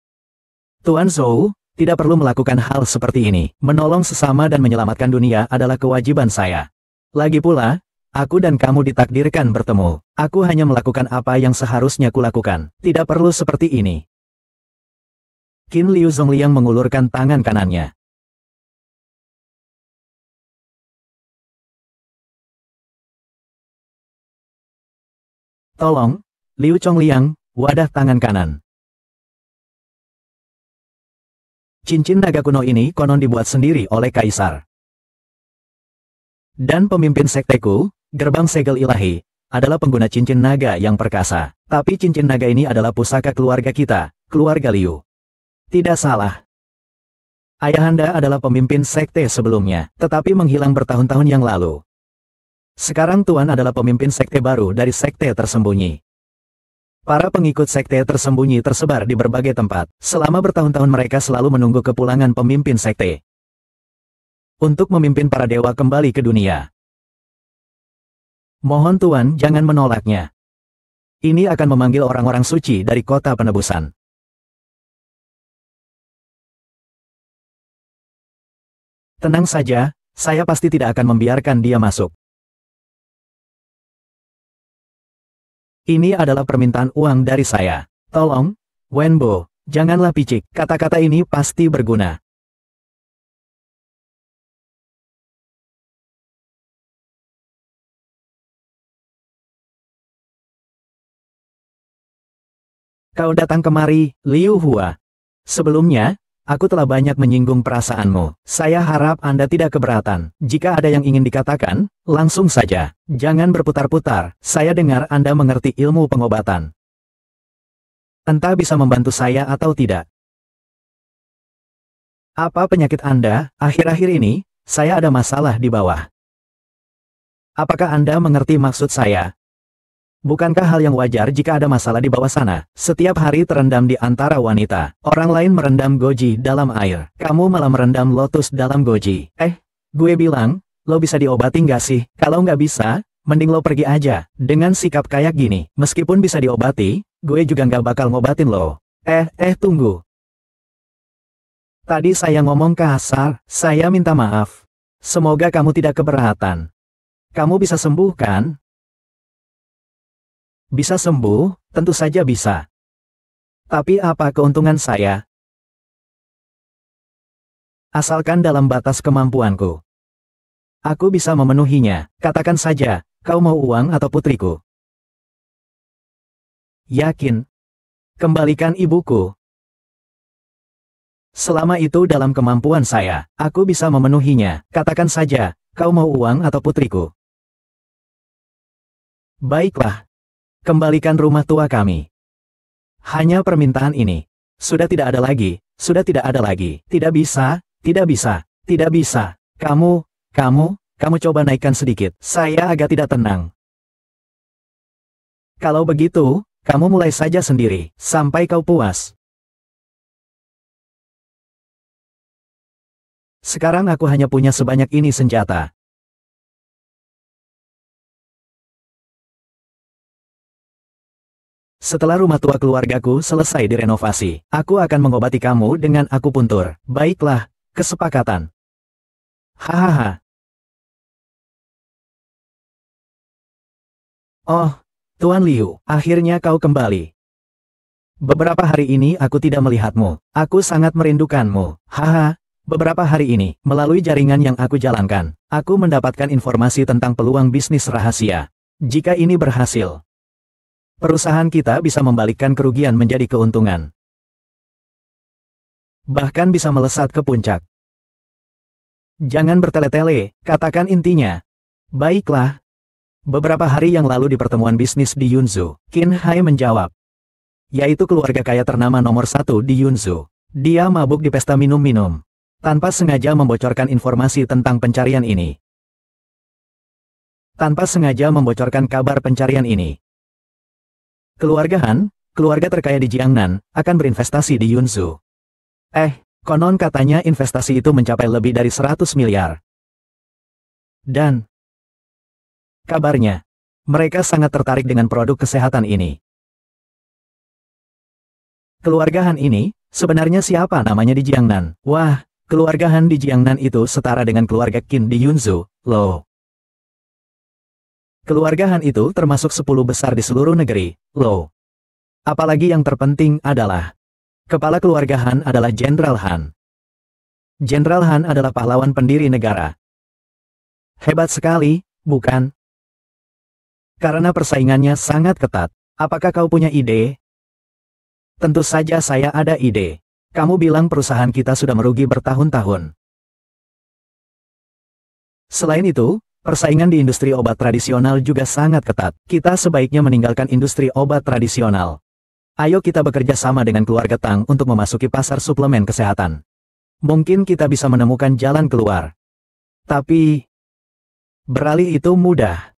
Tuan Zhou, tidak perlu melakukan hal seperti ini. Menolong sesama dan menyelamatkan dunia adalah kewajiban saya. Lagi pula, aku dan kamu ditakdirkan bertemu. Aku hanya melakukan apa yang seharusnya kulakukan. Tidak perlu seperti ini. Qin Liu Zongliang mengulurkan tangan kanannya. Tolong, Liu Chongliang, wadah tangan kanan. Cincin naga kuno ini konon dibuat sendiri oleh Kaisar. Dan pemimpin sekteku, Gerbang Segel Ilahi, adalah pengguna cincin naga yang perkasa. Tapi cincin naga ini adalah pusaka keluarga kita, keluarga Liu. Tidak salah. Ayahanda adalah pemimpin sekte sebelumnya, tetapi menghilang bertahun-tahun yang lalu. Sekarang Tuan adalah pemimpin sekte baru dari sekte tersembunyi. Para pengikut sekte tersembunyi tersebar di berbagai tempat. Selama bertahun-tahun mereka selalu menunggu kepulangan pemimpin sekte untuk memimpin para dewa kembali ke dunia. Mohon Tuan jangan menolaknya. Ini akan memanggil orang-orang suci dari kota penebusan. Tenang saja, saya pasti tidak akan membiarkan dia masuk. Ini adalah permintaan uang dari saya. Tolong, Wenbo, janganlah picik. Kata-kata ini pasti berguna. Kau datang kemari, Liu Hua. Sebelumnya, aku telah banyak menyinggung perasaanmu. Saya harap Anda tidak keberatan. Jika ada yang ingin dikatakan, langsung saja. Jangan berputar-putar. Saya dengar Anda mengerti ilmu pengobatan. Entah bisa membantu saya atau tidak. Apa penyakit Anda? Akhir-akhir ini, saya ada masalah di bawah. Apakah Anda mengerti maksud saya? Bukankah hal yang wajar jika ada masalah di bawah sana? Setiap hari terendam di antara wanita. Orang lain merendam goji dalam air. Kamu malah merendam lotus dalam goji. Gue bilang, lo bisa diobati nggak sih? Kalau nggak bisa, mending lo pergi aja. Dengan sikap kayak gini, meskipun bisa diobati, gue juga nggak bakal ngobatin lo. Tunggu. Tadi saya ngomong kasar, saya minta maaf. Semoga kamu tidak keberatan. Kamu bisa sembuh kan? Bisa sembuh, tentu saja bisa. Tapi apa keuntungan saya? Asalkan dalam batas kemampuanku. Aku bisa memenuhinya. Katakan saja, kau mau uang atau putriku? Yakin? Kembalikan ibuku. Selama itu dalam kemampuan saya, aku bisa memenuhinya. Katakan saja, kau mau uang atau putriku? Baiklah. Kembalikan rumah tua kami. Hanya permintaan ini. Sudah tidak ada lagi, sudah tidak ada lagi. Tidak bisa, tidak bisa, tidak bisa. Kamu coba naikkan sedikit. Saya agak tidak tenang. Kalau begitu, kamu mulai saja sendiri, sampai kau puas. Sekarang aku hanya punya sebanyak ini senjata. Setelah rumah tua keluargaku selesai direnovasi, aku akan mengobati kamu dengan akupuntur. Baiklah, kesepakatan. Hahaha. Oh, Tuan Liu, akhirnya kau kembali. Beberapa hari ini aku tidak melihatmu. Aku sangat merindukanmu. Haha. Beberapa hari ini, melalui jaringan yang aku jalankan, aku mendapatkan informasi tentang peluang bisnis rahasia. Jika ini berhasil, perusahaan kita bisa membalikkan kerugian menjadi keuntungan. Bahkan bisa melesat ke puncak. Jangan bertele-tele, katakan intinya. Baiklah. Beberapa hari yang lalu di pertemuan bisnis di Yunzhou, Qin Hai menjawab. Yaitu keluarga kaya ternama nomor 1 di Yunzhou. Dia mabuk di pesta minum-minum. Tanpa sengaja membocorkan informasi tentang pencarian ini. Tanpa sengaja membocorkan kabar pencarian ini. Keluarga Han, keluarga terkaya di Jiangnan, akan berinvestasi di Yunzhou. Konon katanya investasi itu mencapai lebih dari 100 miliar. Dan kabarnya, mereka sangat tertarik dengan produk kesehatan ini. Keluarga Han ini, sebenarnya siapa namanya di Jiangnan? Wah, keluarga Han di Jiangnan itu setara dengan keluarga Qin di Yunzhou, loh. Keluarga Han itu termasuk 10 besar di seluruh negeri, loh. Apalagi yang terpenting adalah, kepala keluarga Han adalah Jenderal Han. Jenderal Han adalah pahlawan pendiri negara. Hebat sekali, bukan? Karena persaingannya sangat ketat. Apakah kau punya ide? Tentu saja saya ada ide. Kamu bilang perusahaan kita sudah merugi bertahun-tahun. Selain itu, persaingan di industri obat tradisional juga sangat ketat. Kita sebaiknya meninggalkan industri obat tradisional. Ayo kita bekerja sama dengan keluarga Tang untuk memasuki pasar suplemen kesehatan. Mungkin kita bisa menemukan jalan keluar. Tapi, beralih itu mudah.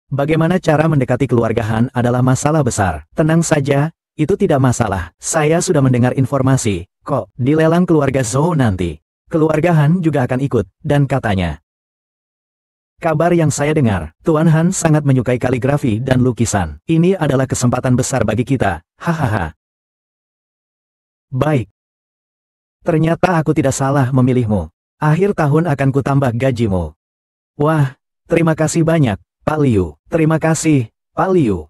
Bagaimana cara mendekati keluarga Han adalah masalah besar. Tenang saja, itu tidak masalah. Saya sudah mendengar informasi, kok, di lelang keluarga Zhou nanti. Keluarga Han juga akan ikut, dan katanya. Kabar yang saya dengar, Tuan Han sangat menyukai kaligrafi dan lukisan. Ini adalah kesempatan besar bagi kita, hahaha. Baik. Ternyata aku tidak salah memilihmu. Akhir tahun akan kutambah gajimu. Wah, terima kasih banyak, Pak Liu. Terima kasih, Pak Liu.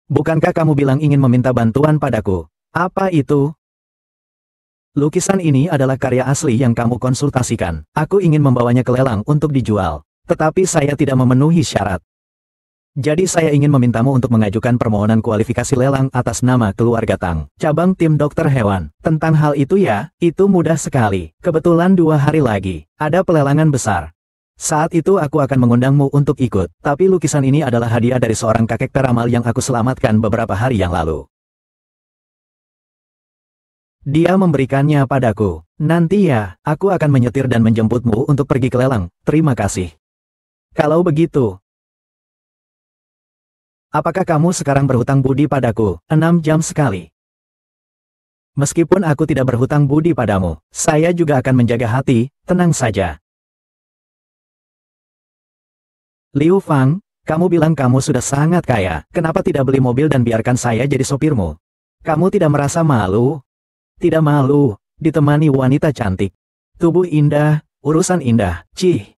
Bukankah kamu bilang ingin meminta bantuan padaku? Apa itu? Lukisan ini adalah karya asli yang kamu konsultasikan. Aku ingin membawanya ke lelang untuk dijual. Tetapi saya tidak memenuhi syarat. Jadi saya ingin memintamu untuk mengajukan permohonan kualifikasi lelang atas nama keluarga Tang. Cabang tim dokter hewan. Tentang hal itu ya, itu mudah sekali. Kebetulan 2 hari lagi, ada pelelangan besar. Saat itu aku akan mengundangmu untuk ikut, tapi lukisan ini adalah hadiah dari seorang kakek peramal yang aku selamatkan beberapa hari yang lalu. Dia memberikannya padaku. Nanti ya, aku akan menyetir dan menjemputmu untuk pergi ke lelang. Terima kasih. Kalau begitu, apakah kamu sekarang berhutang budi padaku? 6 jam sekali. Meskipun aku tidak berhutang budi padamu, saya juga akan menjaga hati, tenang saja. Liu Fang, kamu bilang kamu sudah sangat kaya, kenapa tidak beli mobil dan biarkan saya jadi sopirmu? Kamu tidak merasa malu? Tidak malu, ditemani wanita cantik. Tubuh indah, urusan indah, cih.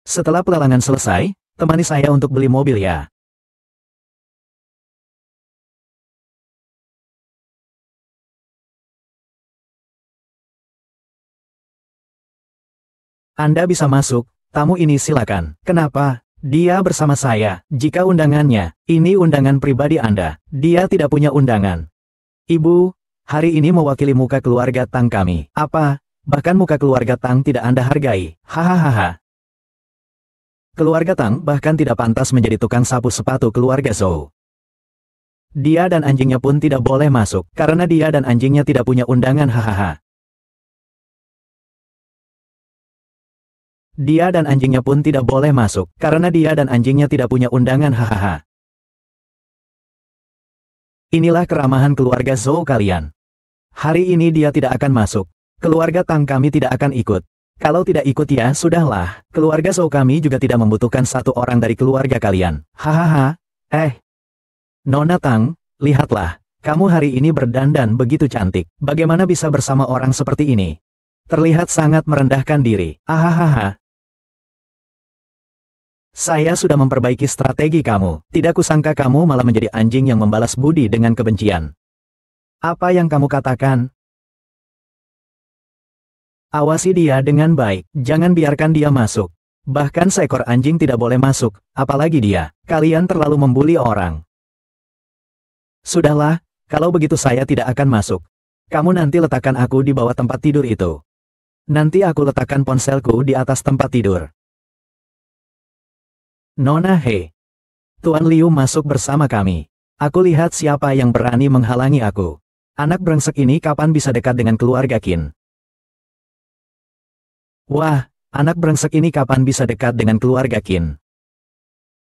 Setelah pelelangan selesai, temani saya untuk beli mobil ya. Anda bisa masuk, tamu ini silakan. Kenapa? Dia bersama saya. Jika undangannya, ini undangan pribadi Anda. Dia tidak punya undangan. Ibu, hari ini mewakili muka keluarga Tang kami. Apa? Bahkan muka keluarga Tang tidak Anda hargai. Hahaha. Keluarga Tang bahkan tidak pantas menjadi tukang sapu sepatu keluarga Zhou. Dia dan anjingnya pun tidak boleh masuk, karena dia dan anjingnya tidak punya undangan hahaha. Dia dan anjingnya pun tidak boleh masuk, karena dia dan anjingnya tidak punya undangan hahaha. Inilah keramahan keluarga Zhou kalian. Hari ini dia tidak akan masuk. Keluarga Tang kami tidak akan ikut. Kalau tidak ikut ya sudahlah, keluarga Zhou kami juga tidak membutuhkan satu orang dari keluarga kalian. Hahaha. Nona Tang, lihatlah, kamu hari ini berdandan begitu cantik. Bagaimana bisa bersama orang seperti ini? Terlihat sangat merendahkan diri. Ahahaha. Saya sudah memperbaiki strategi kamu. Tidak kusangka kamu malah menjadi anjing yang membalas budi dengan kebencian. Apa yang kamu katakan? Awasi dia dengan baik. Jangan biarkan dia masuk. Bahkan seekor anjing tidak boleh masuk, apalagi dia. Kalian terlalu membuli orang. Sudahlah, kalau begitu saya tidak akan masuk. Kamu nanti letakkan aku di bawah tempat tidur itu. Nanti aku letakkan ponselku di atas tempat tidur. Nona He. Tuan Liu masuk bersama kami. Aku lihat siapa yang berani menghalangi aku. Anak brengsek ini kapan bisa dekat dengan keluarga Qin? Wah, anak brengsek ini kapan bisa dekat dengan keluarga Qin?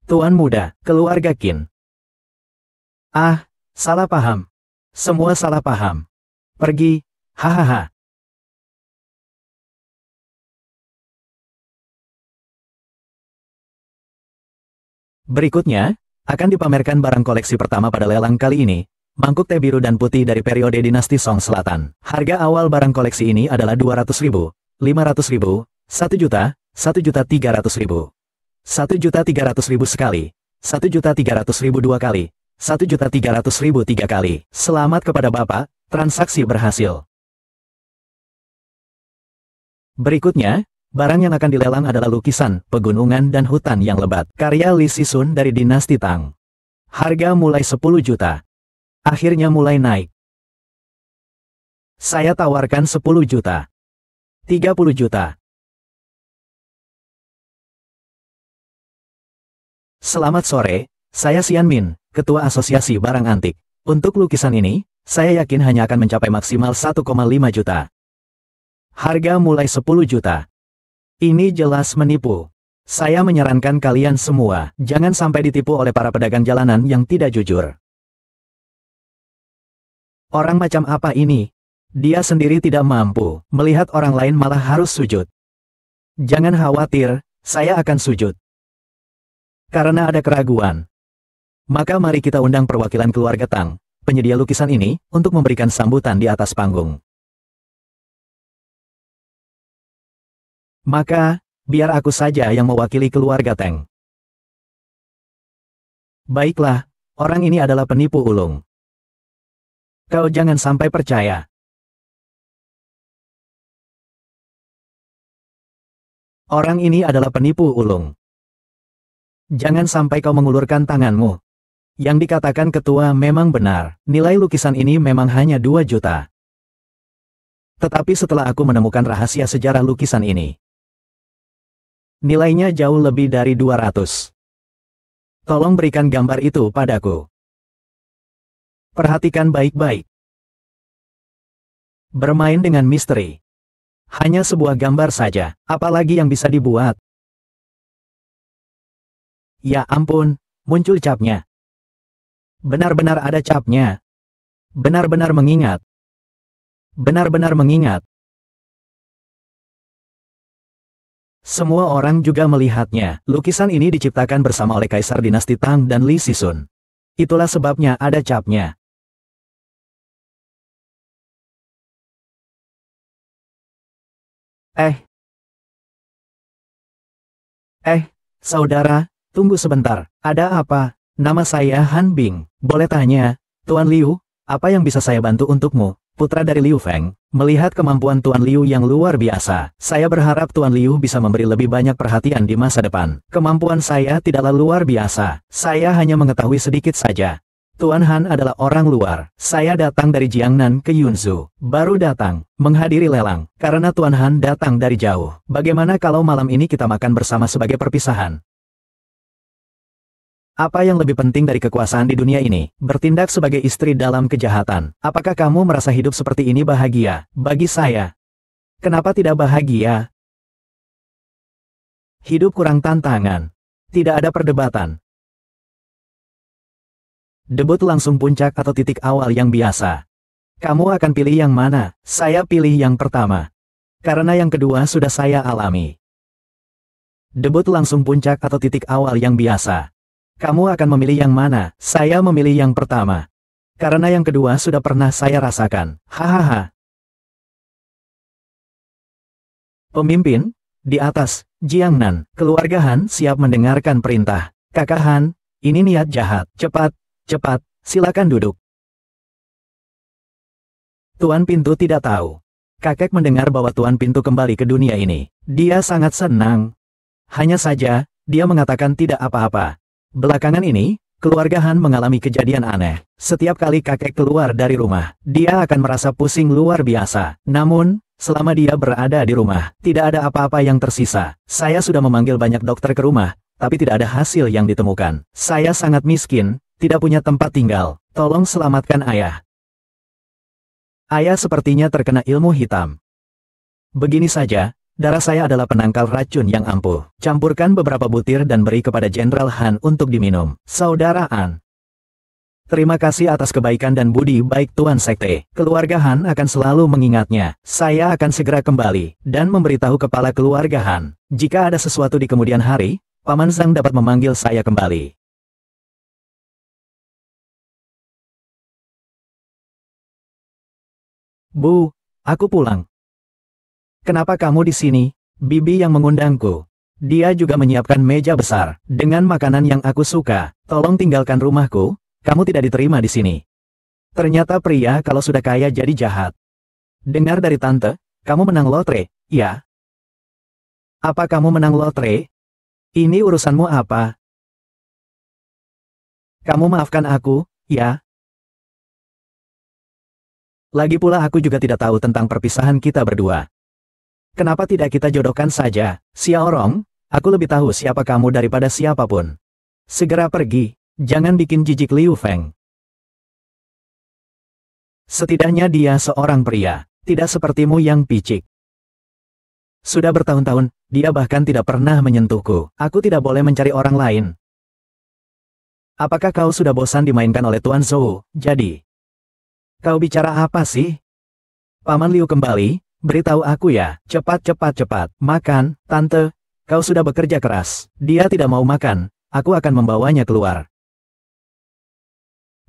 Tuan muda, keluarga Qin. Ah, salah paham. Semua salah paham. Pergi, hahaha. Berikutnya, akan dipamerkan barang koleksi pertama pada lelang kali ini, mangkuk teh biru dan putih dari periode dinasti Song Selatan. Harga awal barang koleksi ini adalah 200.000, 500.000, 1 juta, 1.300.000. 1.300.000 sekali, 1.300.000 dua kali, 1.300.000 tiga kali. Selamat kepada Bapak, transaksi berhasil. Berikutnya, barang yang akan dilelang adalah lukisan, pegunungan dan hutan yang lebat. Karya Li Sisun dari dinasti Tang. Harga mulai 10 juta. Akhirnya mulai naik. Saya tawarkan 10 juta. 30 juta. Selamat sore, saya Xian Min, Ketua Asosiasi Barang Antik. Untuk lukisan ini, saya yakin hanya akan mencapai maksimal 1,5 juta. Harga mulai 10 juta. Ini jelas menipu. Saya menyarankan kalian semua, jangan sampai ditipu oleh para pedagang jalanan yang tidak jujur. Orang macam apa ini? Dia sendiri tidak mampu, melihat orang lain malah harus sujud. Jangan khawatir, saya akan sujud. Karena ada keraguan. Maka mari kita undang perwakilan keluarga Tang, penyedia lukisan ini, untuk memberikan sambutan di atas panggung. Maka, biar aku saja yang mewakili keluarga Tang. Baiklah, orang ini adalah penipu ulung. Kau jangan sampai percaya. Orang ini adalah penipu ulung. Jangan sampai kau mengulurkan tanganmu. Yang dikatakan ketua memang benar, nilai lukisan ini memang hanya 2 juta. Tetapi setelah aku menemukan rahasia sejarah lukisan ini, Nilainya jauh lebih dari 200. Tolong berikan gambar itu padaku. Perhatikan baik-baik. Bermain dengan misteri. Hanya sebuah gambar saja, apalagi yang bisa dibuat. Ya ampun, muncul capnya. Benar-benar ada capnya. Benar-benar mengingat. Benar-benar mengingat. Semua orang juga melihatnya. Lukisan ini diciptakan bersama oleh Kaisar Dinasti Tang dan Li Sisun. Itulah sebabnya ada capnya. Saudara, tunggu sebentar. Ada apa? Nama saya Han Bing. Boleh tanya, Tuan Liu, apa yang bisa saya bantu untukmu? Putra dari Liu Feng, melihat kemampuan Tuan Liu yang luar biasa, saya berharap Tuan Liu bisa memberi lebih banyak perhatian di masa depan. Kemampuan saya tidaklah luar biasa, saya hanya mengetahui sedikit saja. Tuan Han adalah orang luar. Saya datang dari Jiangnan ke Yunzhou. Baru datang, menghadiri lelang, karena Tuan Han datang dari jauh. Bagaimana kalau malam ini kita makan bersama sebagai perpisahan? Apa yang lebih penting dari kekuasaan di dunia ini? Bertindak sebagai istri dalam kejahatan. Apakah kamu merasa hidup seperti ini bahagia? Bagi saya. Kenapa tidak bahagia? Hidup kurang tantangan. Tidak ada perdebatan. Debut langsung puncak atau titik awal yang biasa. Kamu akan pilih yang mana? Saya pilih yang pertama. Karena yang kedua sudah saya alami. Debut langsung puncak atau titik awal yang biasa. Kamu akan memilih yang mana? Saya memilih yang pertama. Karena yang kedua sudah pernah saya rasakan. Hahaha. Pemimpin, di atas, Jiangnan, keluarga Han siap mendengarkan perintah. Kakak Han, ini niat jahat. Cepat, cepat, silakan duduk. Tuan Pintu tidak tahu. Kakek mendengar bahwa Tuan Pintu kembali ke dunia ini. Dia sangat senang. Hanya saja, dia mengatakan tidak apa-apa. Belakangan ini, keluarga Han mengalami kejadian aneh. Setiap kali kakek keluar dari rumah, dia akan merasa pusing luar biasa. Namun, selama dia berada di rumah, tidak ada apa-apa yang tersisa. Saya sudah memanggil banyak dokter ke rumah, tapi tidak ada hasil yang ditemukan. Saya sangat miskin, tidak punya tempat tinggal. Tolong selamatkan ayah. Ayah sepertinya terkena ilmu hitam. Begini saja. Darah saya adalah penangkal racun yang ampuh. Campurkan beberapa butir dan beri kepada Jenderal Han untuk diminum. Saudara Han. Terima kasih atas kebaikan dan budi baik Tuan Sekte. Keluarga Han akan selalu mengingatnya. Saya akan segera kembali dan memberitahu kepala keluarga Han. Jika ada sesuatu di kemudian hari, Paman Zhang dapat memanggil saya kembali. Bu, aku pulang. Kenapa kamu di sini? Bibi yang mengundangku. Dia juga menyiapkan meja besar, dengan makanan yang aku suka. Tolong tinggalkan rumahku, kamu tidak diterima di sini. Ternyata pria kalau sudah kaya jadi jahat. Dengar dari tante, kamu menang lotre, ya? Apa kamu menang lotre? Ini urusanmu apa? Kamu maafkan aku, ya? Lagi pula aku juga tidak tahu tentang perpisahan kita berdua. Kenapa tidak kita jodohkan saja? Xiaorong, aku lebih tahu siapa kamu daripada siapapun. Segera pergi, jangan bikin jijik Liu Feng. Setidaknya dia seorang pria, tidak sepertimu yang picik. Sudah bertahun-tahun, dia bahkan tidak pernah menyentuhku. Aku tidak boleh mencari orang lain. Apakah kau sudah bosan dimainkan oleh Tuan Zhou? Jadi, kau bicara apa sih? Paman Liu kembali. Beritahu aku ya, cepat. Makan, tante, kau sudah bekerja keras. Dia tidak mau makan, aku akan membawanya keluar.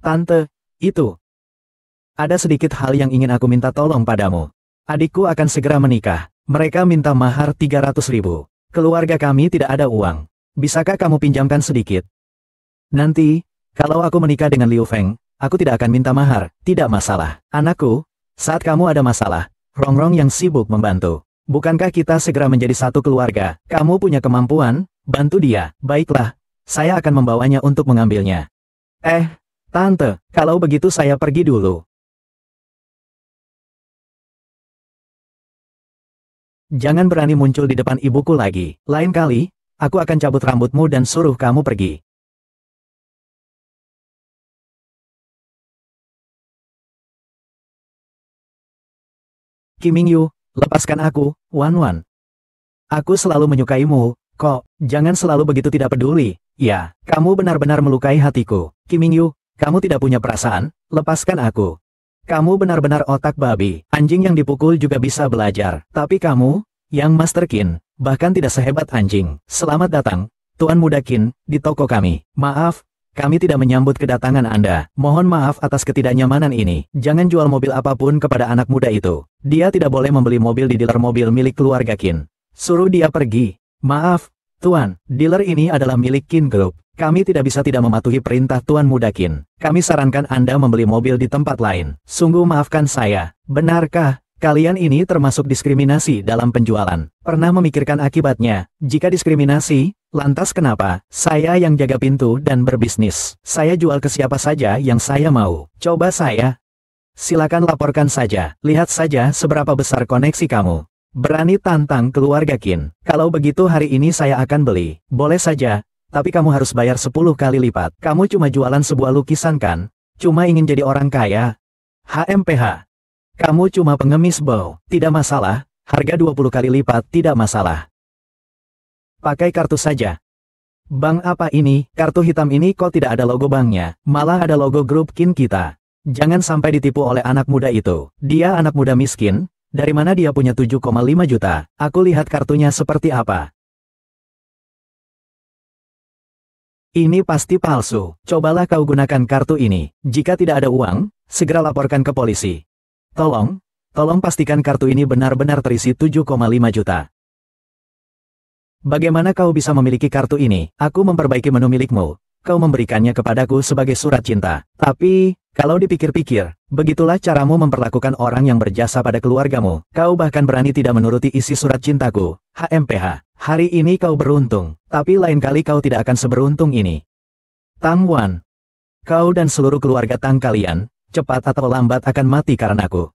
Tante, itu. Ada sedikit hal yang ingin aku minta tolong padamu. Adikku akan segera menikah. Mereka minta mahar 300.000. Keluarga kami tidak ada uang. Bisakah kamu pinjamkan sedikit? Nanti, kalau aku menikah dengan Liu Feng, aku tidak akan minta mahar, tidak masalah. Anakku, saat kamu ada masalah, Rongrong yang sibuk membantu. Bukankah kita segera menjadi satu keluarga? Kamu punya kemampuan, bantu dia. Baiklah, saya akan membawanya untuk mengambilnya. Tante, kalau begitu saya pergi dulu. Jangan berani muncul di depan ibuku lagi. Lain kali, aku akan cabut rambutmu dan suruh kamu pergi. Kim Mingyu, lepaskan aku, Wan Wan. Aku selalu menyukaimu, kok, jangan selalu begitu tidak peduli. Ya, kamu benar-benar melukai hatiku. Kim Mingyu, kamu tidak punya perasaan, lepaskan aku. Kamu benar-benar otak babi, anjing yang dipukul juga bisa belajar. Tapi kamu, yang Master Qin, bahkan tidak sehebat anjing. Selamat datang, Tuan Muda Qin, di toko kami. Maaf, kami tidak menyambut kedatangan Anda. Mohon maaf atas ketidaknyamanan ini. Jangan jual mobil apapun kepada anak muda itu. Dia tidak boleh membeli mobil di dealer mobil milik keluarga Qin. Suruh dia pergi. Maaf, Tuan, dealer ini adalah milik Qin Group. Kami tidak bisa tidak mematuhi perintah Tuan Muda Qin. Kami sarankan Anda membeli mobil di tempat lain. Sungguh maafkan saya. Benarkah, kalian ini termasuk diskriminasi dalam penjualan? Pernah memikirkan akibatnya? Jika diskriminasi, lantas kenapa? Saya yang jaga pintu dan berbisnis. Saya jual ke siapa saja yang saya mau. Coba saya. Silakan laporkan saja. Lihat saja seberapa besar koneksi kamu. Berani tantang keluarga Qin. Kalau begitu hari ini saya akan beli. Boleh saja. Tapi kamu harus bayar 10 kali lipat. Kamu cuma jualan sebuah lukisan kan? Cuma ingin jadi orang kaya? HMPH. Kamu cuma pengemis bow. Tidak masalah. Harga 20 kali lipat tidak masalah. Pakai kartu saja. Bank apa ini? Kartu hitam ini kok tidak ada logo banknya? Malah ada logo grup Qin kita. Jangan sampai ditipu oleh anak muda itu. Dia anak muda miskin. Dari mana dia punya 7,5 juta? Aku lihat kartunya seperti apa. Ini pasti palsu. Cobalah kau gunakan kartu ini. Jika tidak ada uang, segera laporkan ke polisi. Tolong pastikan kartu ini benar-benar terisi 7,5 juta. Bagaimana kau bisa memiliki kartu ini? Aku memperbaiki menu milikmu. Kau memberikannya kepadaku sebagai surat cinta. Tapi, kalau dipikir-pikir, begitulah caramu memperlakukan orang yang berjasa pada keluargamu. Kau bahkan berani tidak menuruti isi surat cintaku. HMPH. Hari ini kau beruntung, tapi lain kali kau tidak akan seberuntung ini. Tang Wan. Kau dan seluruh keluarga Tang kalian, cepat atau lambat akan mati karenaku.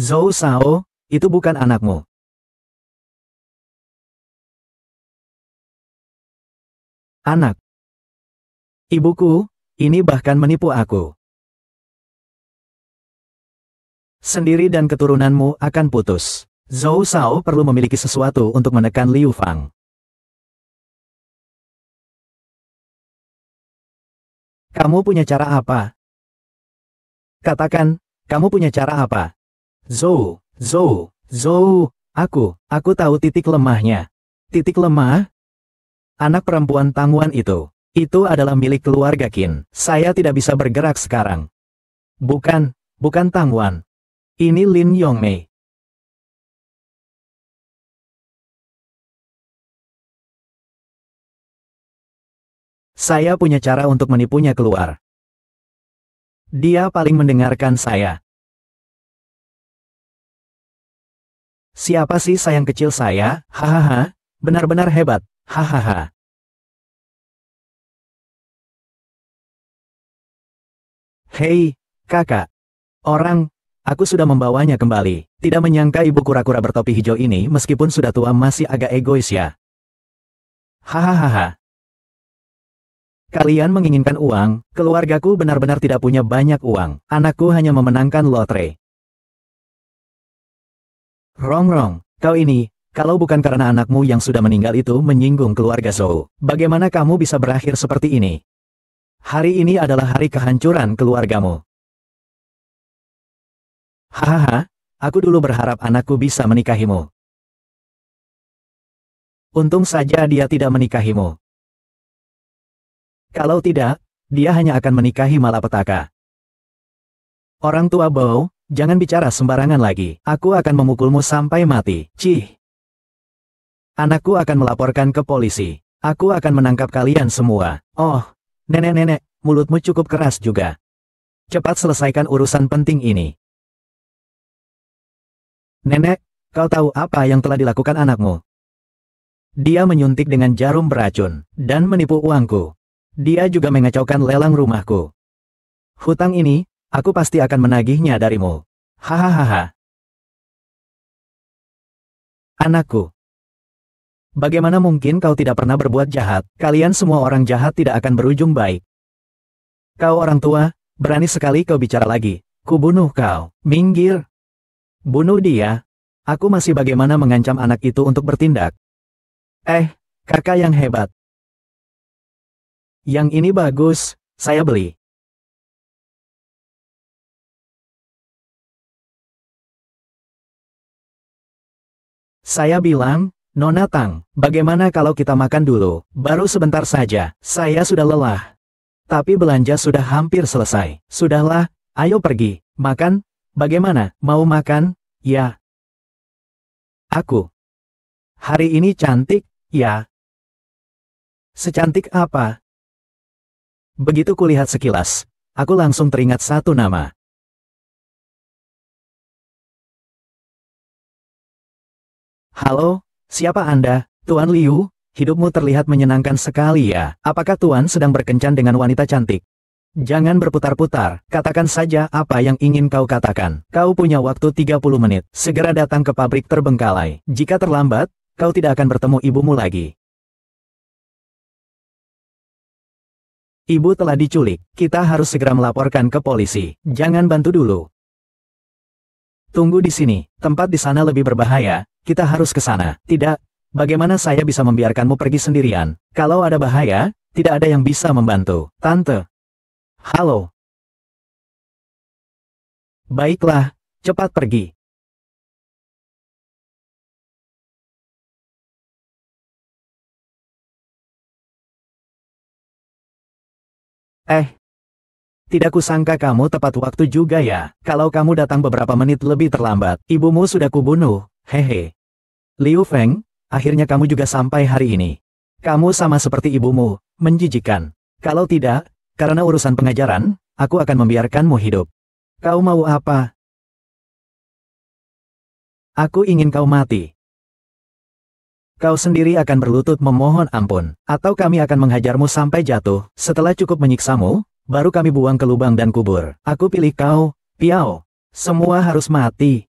Zhou Shao, itu bukan anakmu. Anak. Ibuku, ini bahkan menipu aku. Sendiri dan keturunanmu akan putus. Zhou Shao perlu memiliki sesuatu untuk menekan Liu Fang. Kamu punya cara apa? Katakan, kamu punya cara apa? Zhou, aku tahu titik lemahnya. Titik lemah? Anak perempuan Tang Wan itu. Itu adalah milik keluarga Qin. Saya tidak bisa bergerak sekarang. Bukan Tang Wan. Ini Lin Yongmei. Saya punya cara untuk menipunya keluar. Dia paling mendengarkan saya. Siapa sih sayang kecil saya? Hahaha, benar-benar hebat. Hahaha. Hei, kakak. Aku sudah membawanya kembali. Tidak menyangka ibu kura-kura bertopi hijau ini meskipun sudah tua masih agak egois ya. Hahaha. Kalian menginginkan uang, keluargaku benar-benar tidak punya banyak uang. Anakku hanya memenangkan lotre. Rong, kau ini, kalau bukan karena anakmu yang sudah meninggal itu menyinggung keluarga Zhou, bagaimana kamu bisa berakhir seperti ini? Hari ini adalah hari kehancuran keluargamu. Hahaha, aku dulu berharap anakku bisa menikahimu. Untung saja dia tidak menikahimu. Kalau tidak, dia hanya akan menikahi malapetaka. Orang tua Bow, jangan bicara sembarangan lagi. Aku akan memukulmu sampai mati. Cih. Anakku akan melaporkan ke polisi. Aku akan menangkap kalian semua. Oh, nenek-nenek, mulutmu cukup keras juga. Cepat selesaikan urusan penting ini. Nenek, kau tahu apa yang telah dilakukan anakmu? Dia menyuntik dengan jarum beracun, dan menipu uangku. Dia juga mengacaukan lelang rumahku. Hutang ini, aku pasti akan menagihnya darimu. Hahaha. Anakku. Bagaimana mungkin kau tidak pernah berbuat jahat? Kalian semua orang jahat tidak akan berujung baik. Kau orang tua, berani sekali kau bicara lagi. Kubunuh kau. Minggir. Bunuh dia. Aku masih bagaimana mengancam anak itu untuk bertindak. Kakak yang hebat. Yang ini bagus, saya beli. Saya bilang, Nona Tang, bagaimana kalau kita makan dulu? Baru sebentar saja, saya sudah lelah. Tapi belanja sudah hampir selesai. Sudahlah, ayo pergi. Makan? Bagaimana, mau makan? Ya. Aku. Hari ini cantik, ya. Secantik apa? Begitu kulihat sekilas, aku langsung teringat satu nama. Halo, siapa Anda, Tuan Liu? Hidupmu terlihat menyenangkan sekali ya. Apakah Tuan sedang berkencan dengan wanita cantik? Jangan berputar-putar, katakan saja apa yang ingin kau katakan. Kau punya waktu 30 menit, segera datang ke pabrik terbengkalai. Jika terlambat, kau tidak akan bertemu ibumu lagi. Ibu telah diculik, kita harus segera melaporkan ke polisi. Jangan bantu dulu. Tunggu di sini, tempat di sana lebih berbahaya, kita harus ke sana. Tidak, bagaimana saya bisa membiarkanmu pergi sendirian? Kalau ada bahaya, tidak ada yang bisa membantu. Tante. Halo. Baiklah, cepat pergi. Tidak kusangka kamu tepat waktu juga ya. Kalau kamu datang beberapa menit lebih terlambat, ibumu sudah kubunuh. Hehe. Liu Feng, akhirnya kamu juga sampai hari ini. Kamu sama seperti ibumu, menjijikkan. Kalau tidak, karena urusan pengajaran, aku akan membiarkanmu hidup. Kau mau apa? Aku ingin kau mati. Kau sendiri akan berlutut memohon ampun, atau kami akan menghajarmu sampai jatuh. Setelah cukup menyiksamu, baru kami buang ke lubang dan kubur. Aku pilih kau, Piao. Semua harus mati.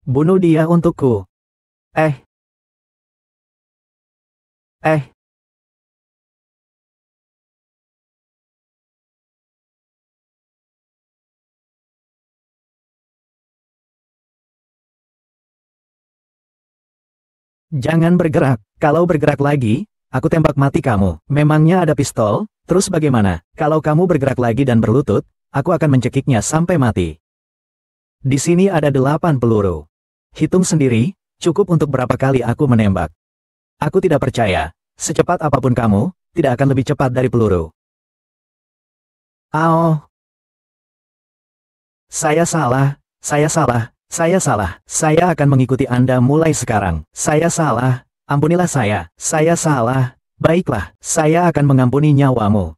Bunuh dia untukku. Eh. Jangan bergerak. Kalau bergerak lagi, aku tembak mati kamu. Memangnya ada pistol? Terus bagaimana? Kalau kamu bergerak lagi dan berlutut, aku akan mencekiknya sampai mati. Di sini ada 8 peluru. Hitung sendiri, cukup untuk berapa kali aku menembak. Aku tidak percaya, secepat apapun kamu, tidak akan lebih cepat dari peluru. Oh. Saya salah, saya salah. Saya salah. Saya akan mengikuti Anda mulai sekarang. Saya salah. Ampunilah saya. Saya salah. Baiklah, saya akan mengampuni nyawamu.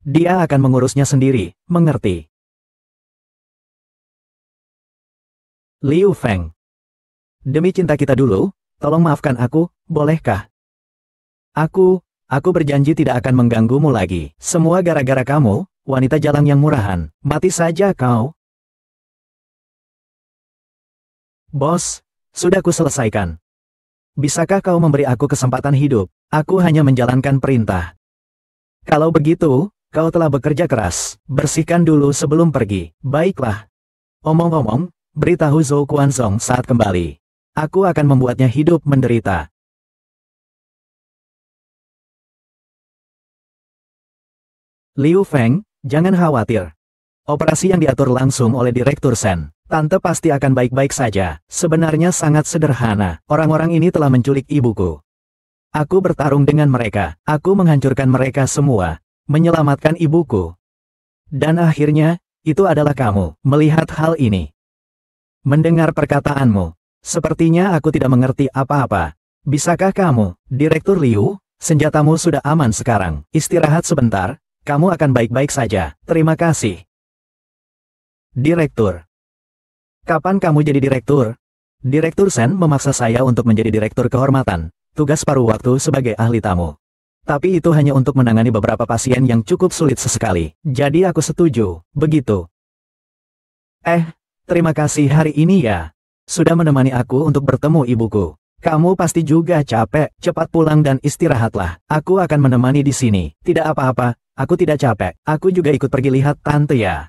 Dia akan mengurusnya sendiri, mengerti? Liu Feng. Demi cinta kita dulu, tolong maafkan aku, bolehkah? Aku berjanji tidak akan mengganggumu lagi. Semua gara-gara kamu. Wanita jalang yang murahan, mati saja kau. Bos, sudah kuselesaikan. Bisakah kau memberi aku kesempatan hidup? Aku hanya menjalankan perintah. Kalau begitu, kau telah bekerja keras. Bersihkan dulu sebelum pergi. Baiklah. Omong-omong, beritahu Zhou Kuanzong saat kembali. Aku akan membuatnya hidup menderita. Liu Feng, jangan khawatir. Operasi yang diatur langsung oleh Direktur Shen. Tante pasti akan baik-baik saja. Sebenarnya sangat sederhana. Orang-orang ini telah menculik ibuku. Aku bertarung dengan mereka. Aku menghancurkan mereka semua. Menyelamatkan ibuku. Dan akhirnya, itu adalah kamu. Melihat hal ini. Mendengar perkataanmu. Sepertinya aku tidak mengerti apa-apa. Bisakah kamu, Direktur Liu, senjatamu sudah aman sekarang. Istirahat sebentar, kamu akan baik-baik saja. Terima kasih. Direktur. Kapan kamu jadi direktur? Direktur Sen memaksa saya untuk menjadi direktur kehormatan. Tugas paruh waktu sebagai ahli tamu. Tapi itu hanya untuk menangani beberapa pasien yang cukup sulit sesekali. Jadi aku setuju, begitu. Terima kasih hari ini ya. Sudah menemani aku untuk bertemu ibuku. Kamu pasti juga capek, cepat pulang dan istirahatlah. Aku akan menemani di sini. Tidak apa-apa, aku tidak capek. Aku juga ikut pergi lihat tante ya.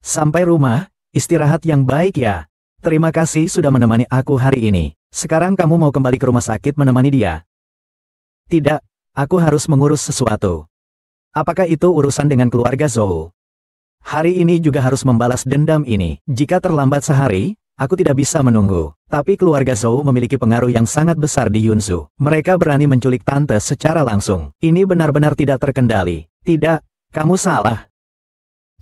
Sampai rumah, istirahat yang baik ya. Terima kasih sudah menemani aku hari ini. Sekarang kamu mau kembali ke rumah sakit menemani dia? Tidak, aku harus mengurus sesuatu. Apakah itu urusan dengan keluarga Zhou? Hari ini juga harus membalas dendam ini. Jika terlambat sehari, aku tidak bisa menunggu. Tapi keluarga Zhou memiliki pengaruh yang sangat besar di Yunzhu. Mereka berani menculik tante secara langsung. Ini benar-benar tidak terkendali. Tidak, kamu salah.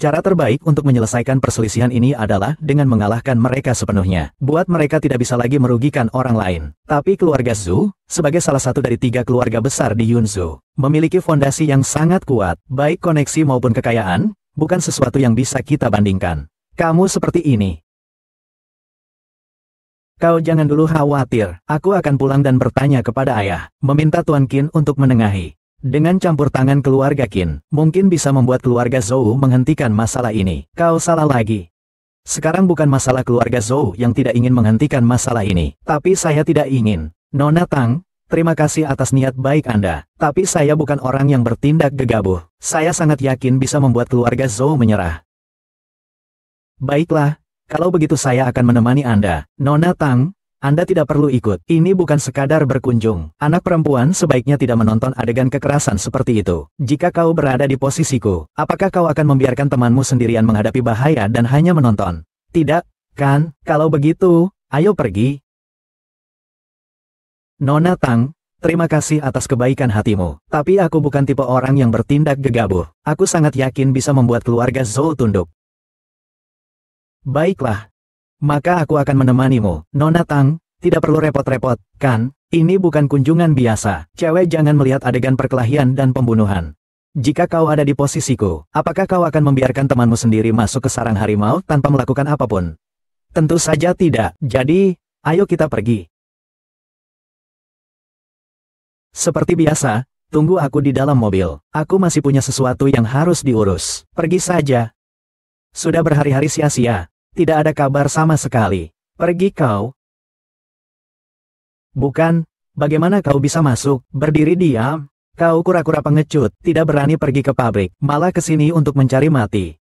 Cara terbaik untuk menyelesaikan perselisihan ini adalah dengan mengalahkan mereka sepenuhnya. Buat mereka tidak bisa lagi merugikan orang lain. Tapi keluarga Zhu, sebagai salah satu dari 3 keluarga besar di Yunzhu, memiliki fondasi yang sangat kuat, baik koneksi maupun kekayaan. Bukan sesuatu yang bisa kita bandingkan. Kamu seperti ini. Kau jangan dulu khawatir, aku akan pulang dan bertanya kepada ayah, meminta Tuan Qin untuk menengahi. Dengan campur tangan keluarga Qin, mungkin bisa membuat keluarga Zhou menghentikan masalah ini. Kau salah lagi. Sekarang bukan masalah keluarga Zhou yang tidak ingin menghentikan masalah ini, tapi saya tidak ingin. Nona Tang, terima kasih atas niat baik Anda, tapi saya bukan orang yang bertindak gegabah. Saya sangat yakin bisa membuat keluarga Zhou menyerah. Baiklah, kalau begitu saya akan menemani Anda. Nona Tang, Anda tidak perlu ikut. Ini bukan sekadar berkunjung. Anak perempuan sebaiknya tidak menonton adegan kekerasan seperti itu. Jika kau berada di posisiku, apakah kau akan membiarkan temanmu sendirian menghadapi bahaya dan hanya menonton? Tidak, kan? Kalau begitu, ayo pergi. Nona Tang, terima kasih atas kebaikan hatimu. Tapi aku bukan tipe orang yang bertindak gegabah. Aku sangat yakin bisa membuat keluarga Zhou tunduk. Baiklah. Maka aku akan menemanimu. Nona Tang, tidak perlu repot-repot, kan? Ini bukan kunjungan biasa. Cewek jangan melihat adegan perkelahian dan pembunuhan. Jika kau ada di posisiku, apakah kau akan membiarkan temanmu sendiri masuk ke sarang harimau tanpa melakukan apapun? Tentu saja tidak. Jadi, ayo kita pergi. Seperti biasa, tunggu aku di dalam mobil. Aku masih punya sesuatu yang harus diurus. Pergi saja. Sudah berhari-hari sia-sia. Tidak ada kabar sama sekali. Pergi kau. Bukan, bagaimana kau bisa masuk? Berdiri diam. Kau kura-kura pengecut, tidak berani pergi ke pabrik, malah ke sini untuk mencari mati.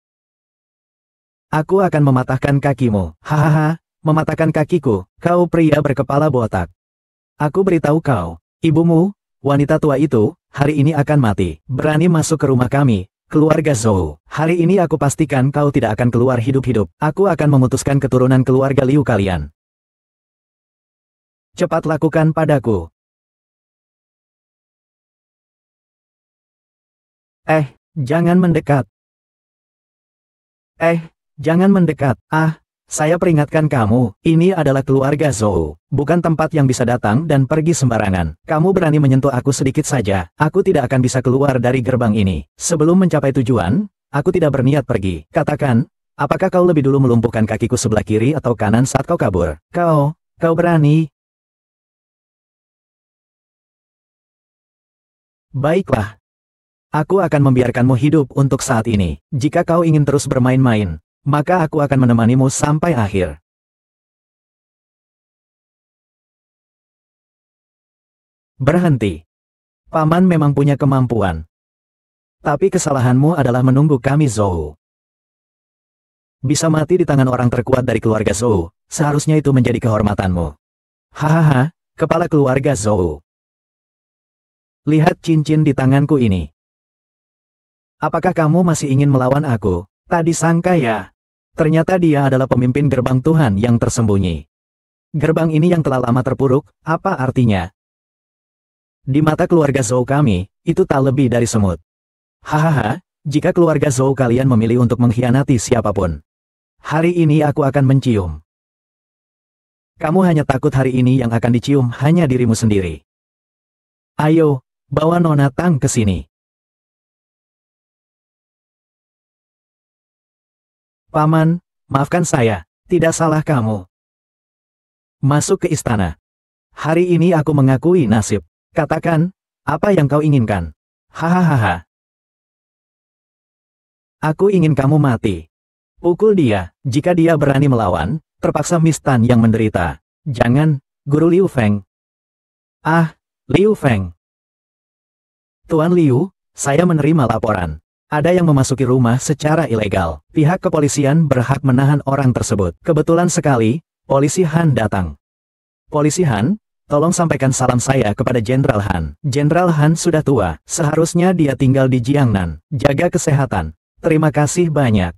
Aku akan mematahkan kakimu. Hahaha, mematahkan kakiku. Kau pria berkepala botak. Aku beritahu kau. Ibumu, wanita tua itu, hari ini akan mati. Berani masuk ke rumah kami, keluarga Zhou. Hari ini aku pastikan kau tidak akan keluar hidup-hidup. Aku akan memutuskan keturunan keluarga Liu kalian. Cepat lakukan padaku. Jangan mendekat. Jangan mendekat. Saya peringatkan kamu, ini adalah keluarga Zhou, bukan tempat yang bisa datang dan pergi sembarangan. Kamu berani menyentuh aku sedikit saja, aku tidak akan bisa keluar dari gerbang ini. Sebelum mencapai tujuan, aku tidak berniat pergi. Katakan, apakah kau lebih dulu melumpuhkan kakiku sebelah kiri atau kanan saat kau kabur? Kau berani? Baiklah. Aku akan membiarkanmu hidup untuk saat ini. Jika kau ingin terus bermain-main, maka aku akan menemanimu sampai akhir. Berhenti. Paman memang punya kemampuan. Tapi kesalahanmu adalah menunggu kami Zhou. Bisa mati di tangan orang terkuat dari keluarga Zhou, seharusnya itu menjadi kehormatanmu. Hahaha, kepala keluarga Zhou. Lihat cincin di tanganku ini. Apakah kamu masih ingin melawan aku? Tadi sangka ya. Ternyata dia adalah pemimpin gerbang Tuhan yang tersembunyi. Gerbang ini yang telah lama terpuruk, apa artinya? Di mata keluarga Zhou kami, itu tak lebih dari semut. Hahaha, jika keluarga Zhou kalian memilih untuk mengkhianati siapapun, hari ini aku akan mencium. Kamu hanya takut hari ini yang akan dicium hanya dirimu sendiri. Ayo, bawa Nona Tang ke sini. Paman, maafkan saya, tidak salah kamu. Masuk ke istana. Hari ini aku mengakui nasib. Katakan, apa yang kau inginkan? Hahaha. Aku ingin kamu mati. Pukul dia, jika dia berani melawan, terpaksa Miss Tan yang menderita. Jangan, Guru Liu Feng. Ah, Liu Feng. Tuan Liu, saya menerima laporan. Ada yang memasuki rumah secara ilegal. Pihak kepolisian berhak menahan orang tersebut. Kebetulan sekali, Polisi Han datang. Polisi Han, tolong sampaikan salam saya kepada Jenderal Han. Jenderal Han sudah tua, seharusnya dia tinggal di Jiangnan. Jaga kesehatan. Terima kasih banyak.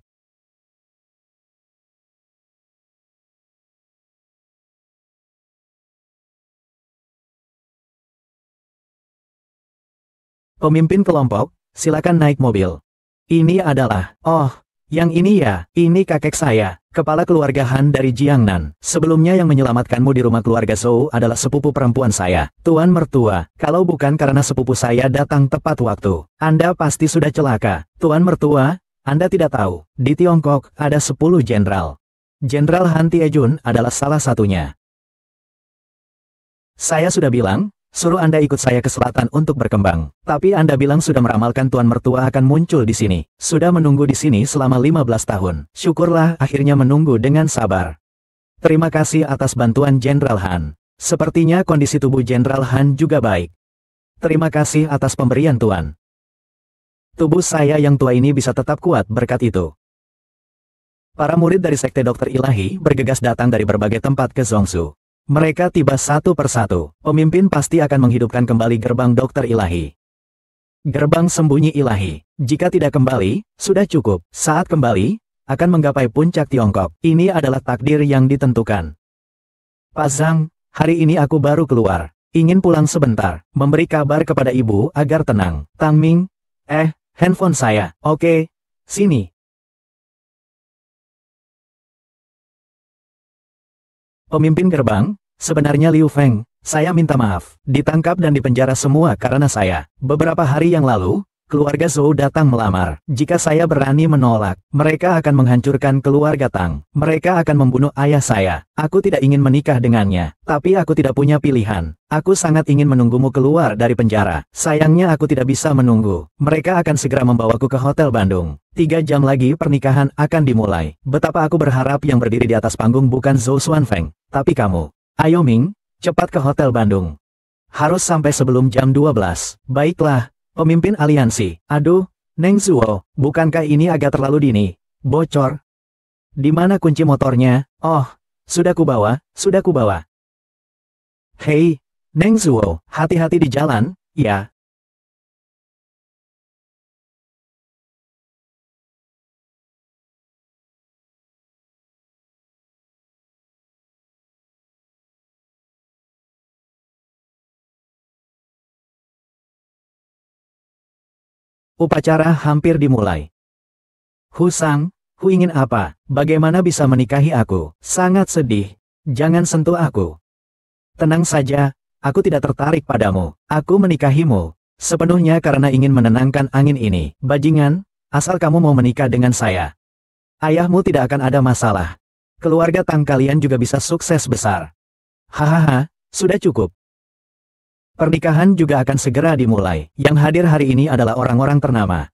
Pemimpin kelompok, silakan naik mobil. Ini adalah, oh, yang ini ya, ini kakek saya, kepala keluarga Han dari Jiangnan. Sebelumnya yang menyelamatkanmu di rumah keluarga Zhou adalah sepupu perempuan saya, Tuan Mertua. Kalau bukan karena sepupu saya datang tepat waktu, Anda pasti sudah celaka. Tuan Mertua, Anda tidak tahu, di Tiongkok ada 10 jenderal. Jenderal Han Tiejun adalah salah satunya. Saya sudah bilang, suruh Anda ikut saya ke selatan untuk berkembang. Tapi Anda bilang sudah meramalkan Tuan Mertua akan muncul di sini. Sudah menunggu di sini selama 15 tahun. Syukurlah akhirnya menunggu dengan sabar. Terima kasih atas bantuan Jenderal Han. Sepertinya kondisi tubuh Jenderal Han juga baik. Terima kasih atas pemberian Tuan. Tubuh saya yang tua ini bisa tetap kuat berkat itu. Para murid dari Sekte Dokter Ilahi bergegas datang dari berbagai tempat ke Zhongshu. Mereka tiba satu persatu. Pemimpin pasti akan menghidupkan kembali gerbang Dokter Ilahi. Gerbang sembunyi ilahi. Jika tidak kembali, sudah cukup. Saat kembali, akan menggapai puncak Tiongkok. Ini adalah takdir yang ditentukan. Pak Zhang, hari ini aku baru keluar. Ingin pulang sebentar. Memberi kabar kepada ibu agar tenang. Tang Ming, handphone saya. Oke, sini. Pemimpin gerbang, sebenarnya Liu Feng, saya minta maaf. Ditangkap dan dipenjara semua karena saya. Beberapa hari yang lalu, keluarga Zhou datang melamar. Jika saya berani menolak, mereka akan menghancurkan keluarga Tang. Mereka akan membunuh ayah saya. Aku tidak ingin menikah dengannya, tapi aku tidak punya pilihan. Aku sangat ingin menunggumu keluar dari penjara. Sayangnya aku tidak bisa menunggu. Mereka akan segera membawaku ke Hotel Bandung. 3 jam lagi pernikahan akan dimulai. Betapa aku berharap yang berdiri di atas panggung bukan Zhou Xuanfeng, tapi kamu. Ayo Ming, cepat ke Hotel Bandung. Harus sampai sebelum jam 12. Baiklah. Pemimpin aliansi. Aduh, Neng Zuo, bukankah ini agak terlalu dini? Bocor. Di mana kunci motornya? Oh, sudah kubawa, sudah kubawa. Hei, Neng Zuo, hati-hati di jalan, ya. Upacara hampir dimulai. Husang, Hu ingin apa? Bagaimana bisa menikahi aku? Sangat sedih. Jangan sentuh aku. Tenang saja, aku tidak tertarik padamu. Aku menikahimu. Sepenuhnya karena ingin menenangkan angin ini. Bajingan, asal kamu mau menikah dengan saya. Ayahmu tidak akan ada masalah. Keluarga Tang kalian juga bisa sukses besar. Hahaha, sudah cukup. Pernikahan juga akan segera dimulai. Yang hadir hari ini adalah orang-orang ternama.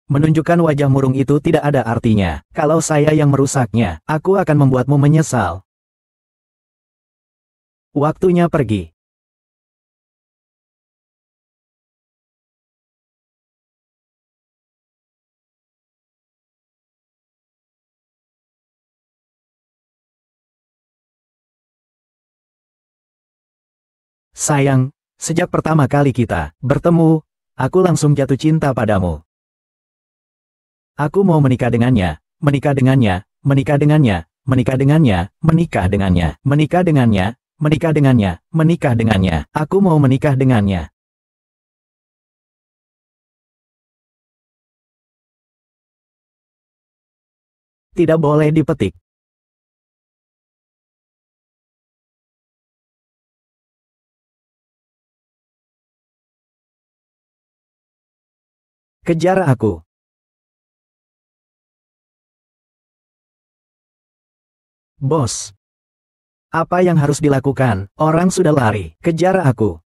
Menunjukkan wajah murung itu tidak ada artinya. Kalau saya yang merusaknya, aku akan membuatmu menyesal. Waktunya pergi. Sayang, sejak pertama kali kita bertemu, aku langsung jatuh cinta padamu. Aku mau menikah dengannya, menikah dengannya, menikah dengannya, menikah dengannya, menikah dengannya, menikah dengannya, menikah dengannya, menikah dengannya. Aku mau menikah dengannya. Tidak boleh dipetik. Kejar aku. Bos. Apa yang harus dilakukan? Orang sudah lari. Kejar aku.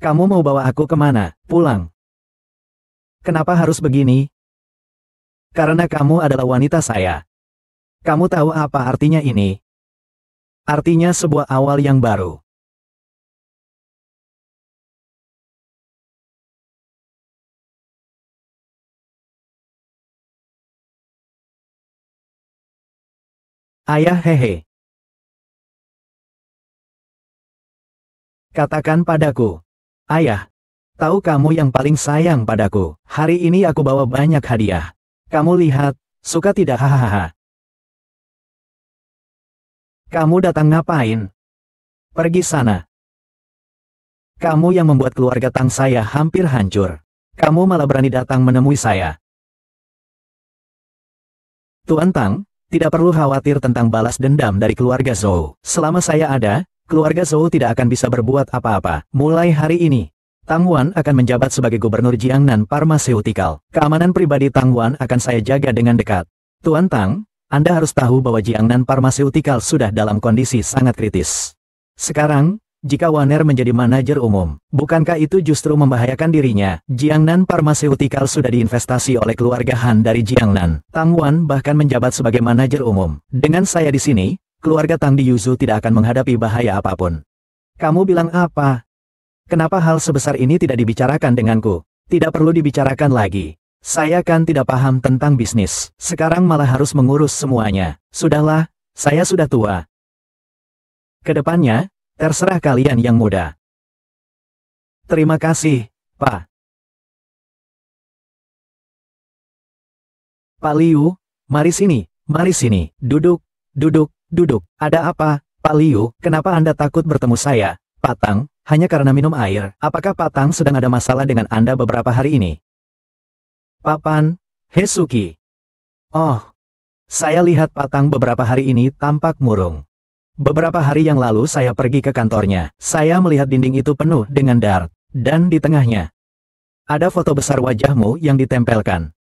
Kamu mau bawa aku kemana? Pulang. Kenapa harus begini? Karena kamu adalah wanita saya. Kamu tahu apa artinya ini? Artinya sebuah awal yang baru. Ayah hehe. Katakan padaku. Ayah. Tahu kamu yang paling sayang padaku. Hari ini aku bawa banyak hadiah. Kamu lihat, suka tidak? Hahaha. Kamu datang ngapain? Pergi sana. Kamu yang membuat keluarga Tang saya hampir hancur. Kamu malah berani datang menemui saya. Tuan Tang, tidak perlu khawatir tentang balas dendam dari keluarga Zhou. Selama saya ada, keluarga Zhou tidak akan bisa berbuat apa-apa. Mulai hari ini, Tang Wan akan menjabat sebagai gubernur Jiangnan Pharmaceutical. Keamanan pribadi Tang Wan akan saya jaga dengan dekat. Tuan Tang, Anda harus tahu bahwa Jiangnan Pharmaceutical sudah dalam kondisi sangat kritis. Sekarang, jika Waner menjadi manajer umum, bukankah itu justru membahayakan dirinya? Jiangnan Pharmaceutical sudah diinvestasi oleh keluarga Han dari Jiangnan. Tang Wan bahkan menjabat sebagai manajer umum. Dengan saya di sini, keluarga Tang di Yuzhou tidak akan menghadapi bahaya apapun. Kamu bilang apa? Kenapa hal sebesar ini tidak dibicarakan denganku? Tidak perlu dibicarakan lagi. Saya kan tidak paham tentang bisnis. Sekarang malah harus mengurus semuanya. Sudahlah, saya sudah tua. Kedepannya, terserah kalian yang muda. Terima kasih, Pak. Pak Liu, mari sini, duduk, duduk, duduk. Ada apa, Pak Liu? Kenapa Anda takut bertemu saya, Pak Tang? Hanya karena minum air. Apakah Pak Tang sedang ada masalah dengan Anda beberapa hari ini? Pak Pan, Hesuki. Oh, saya lihat Pak Tang beberapa hari ini tampak murung. Beberapa hari yang lalu saya pergi ke kantornya. Saya melihat dinding itu penuh dengan dart. Dan di tengahnya, ada foto besar wajahmu yang ditempelkan.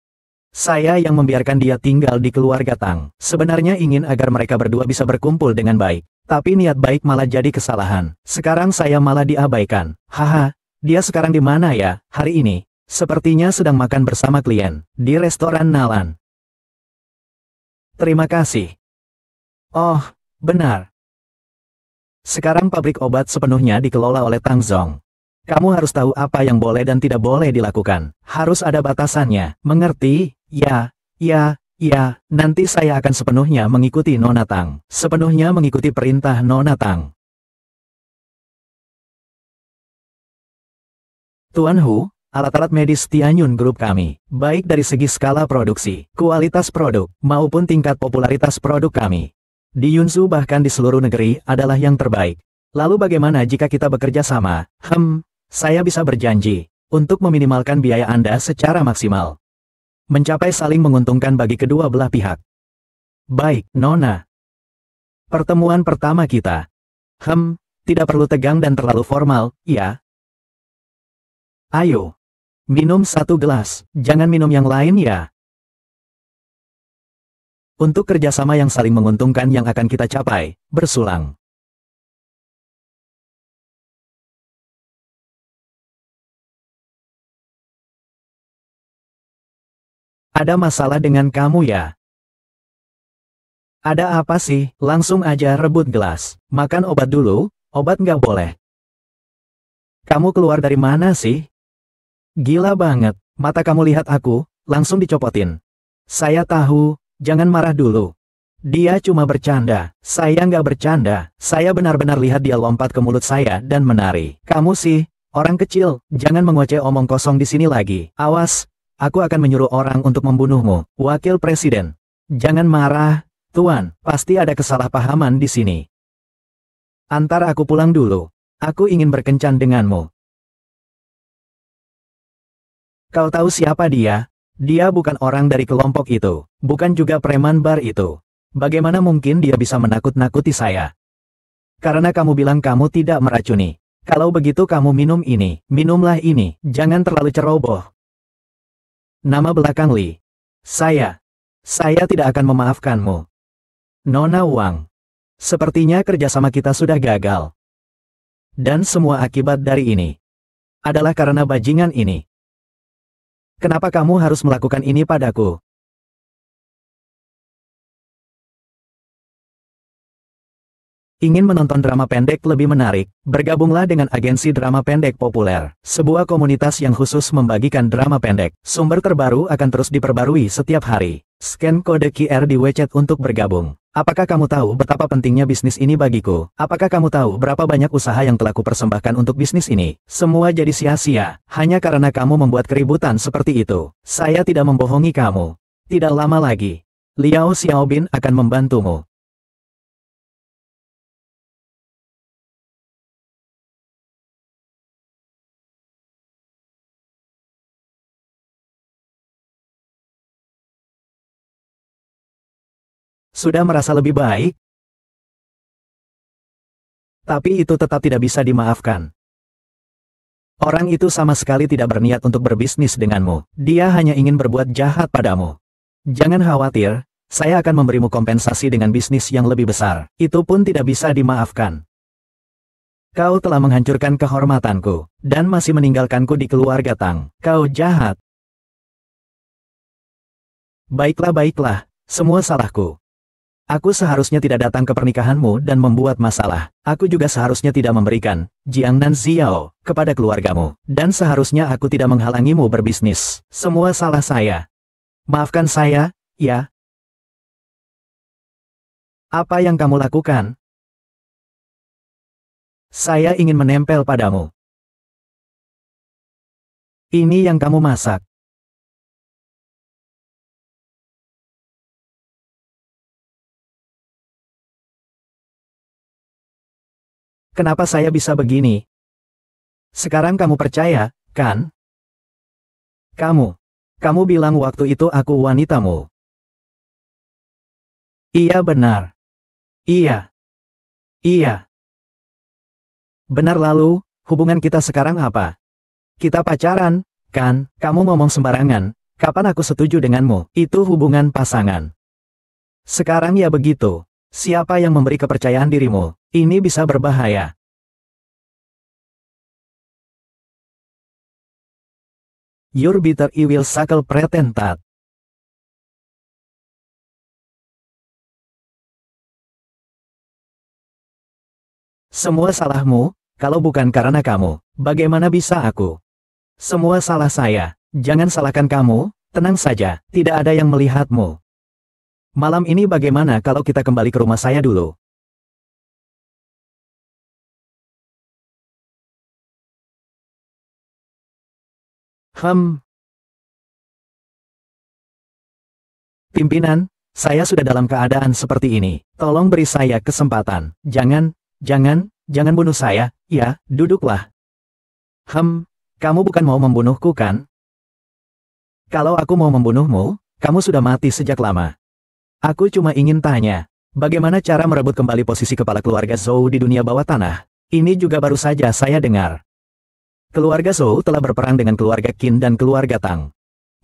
Saya yang membiarkan dia tinggal di keluarga Tang. Sebenarnya ingin agar mereka berdua bisa berkumpul dengan baik. Tapi niat baik malah jadi kesalahan. Sekarang saya malah diabaikan. Haha, dia sekarang di mana ya? Hari ini, sepertinya sedang makan bersama klien. Di restoran Nalan. Terima kasih. Oh, benar. Sekarang pabrik obat sepenuhnya dikelola oleh Tang Zong. Kamu harus tahu apa yang boleh dan tidak boleh dilakukan. Harus ada batasannya. Mengerti? Ya, ya, ya. Nanti saya akan sepenuhnya mengikuti Nona Tang. Sepenuhnya mengikuti perintah Nona Tang. Tuan Hu, alat-alat medis Tianyun Group kami, baik dari segi skala produksi, kualitas produk, maupun tingkat popularitas produk kami, di Yunzhou bahkan di seluruh negeri adalah yang terbaik. Lalu bagaimana jika kita bekerja sama? Saya bisa berjanji untuk meminimalkan biaya Anda secara maksimal. Mencapai saling menguntungkan bagi kedua belah pihak. Baik, Nona. Pertemuan pertama kita. Tidak perlu tegang dan terlalu formal, ya? Ayo. Minum satu gelas, jangan minum yang lain ya. Untuk kerjasama yang saling menguntungkan yang akan kita capai, bersulang. Ada masalah dengan kamu ya? Ada apa sih? Langsung aja rebut gelas. Makan obat dulu, obat nggak boleh. Kamu keluar dari mana sih? Gila banget, mata kamu lihat aku, langsung dicopotin. Saya tahu. Jangan marah dulu. Dia cuma bercanda. Saya nggak bercanda. Saya benar-benar lihat dia lompat ke mulut saya dan menari. Kamu sih, Orang kecil, jangan mengoceh omong kosong di sini lagi. Awas, aku akan menyuruh orang untuk membunuhmu. Wakil Presiden. Jangan marah, Tuan, pasti ada kesalahpahaman di sini. Antar aku pulang dulu. Aku ingin berkencan denganmu. Kau tahu siapa dia? Dia bukan orang dari kelompok itu. Bukan juga preman bar itu. Bagaimana mungkin dia bisa menakut-nakuti saya? Karena kamu bilang kamu tidak meracuni. Kalau begitu kamu minum ini. Minumlah ini. Jangan terlalu ceroboh. Nama belakang Li. Saya tidak akan memaafkanmu. Nona Wang. Sepertinya kerjasama kita sudah gagal. Dan semua akibat dari ini adalah karena bajingan ini. Kenapa kamu harus melakukan ini padaku? Ingin menonton drama pendek lebih menarik? Bergabunglah dengan agensi drama pendek populer, sebuah komunitas yang khusus membagikan drama pendek. Sumber terbaru akan terus diperbarui setiap hari. Scan kode QR di WeChat untuk bergabung. Apakah kamu tahu betapa pentingnya bisnis ini bagiku? Apakah kamu tahu berapa banyak usaha yang telah kupersembahkan untuk bisnis ini? Semua jadi sia-sia, hanya karena kamu membuat keributan seperti itu. Saya tidak membohongi kamu. Tidak lama lagi, Liao Xiaobin akan membantumu. Sudah merasa lebih baik? Tapi itu tetap tidak bisa dimaafkan. Orang itu sama sekali tidak berniat untuk berbisnis denganmu. Dia hanya ingin berbuat jahat padamu. Jangan khawatir, saya akan memberimu kompensasi dengan bisnis yang lebih besar. Itu pun tidak bisa dimaafkan. Kau telah menghancurkan kehormatanku, dan masih meninggalkanku di keluarga Tang. Kau jahat. Baiklah, semua salahku. Aku seharusnya tidak datang ke pernikahanmu dan membuat masalah. Aku juga seharusnya tidak memberikan Jiang dan Xiao kepada keluargamu. Dan seharusnya aku tidak menghalangimu berbisnis. Semua salah saya. Maafkan saya, ya. Apa yang kamu lakukan? Saya ingin menempel padamu. Ini yang kamu masak. Kenapa saya bisa begini? Sekarang kamu percaya, kan? Kamu bilang waktu itu aku wanitamu. Iya benar. Iya. Benar lalu, hubungan kita sekarang apa? Kita pacaran, kan? Kamu ngomong sembarangan. Kapan aku setuju denganmu? Itu hubungan pasangan. Sekarang ya begitu. Siapa yang memberi kepercayaan dirimu? Ini bisa berbahaya. Your bitter evil suckle pretentat. Semua salahmu, kalau bukan karena kamu, bagaimana bisa aku? Semua salah saya. Jangan salahkan kamu, tenang saja, tidak ada yang melihatmu. Malam ini bagaimana kalau kita kembali ke rumah saya dulu? Pimpinan, saya sudah dalam keadaan seperti ini. Tolong beri saya kesempatan. Jangan bunuh saya, ya, duduklah. Kamu bukan mau membunuhku kan? Kalau aku mau membunuhmu, kamu sudah mati sejak lama. Aku cuma ingin tanya, bagaimana cara merebut kembali posisi kepala keluarga Zhou di dunia bawah tanah? Ini juga baru saja saya dengar. Keluarga Zhou telah berperang dengan keluarga Qin dan keluarga Tang.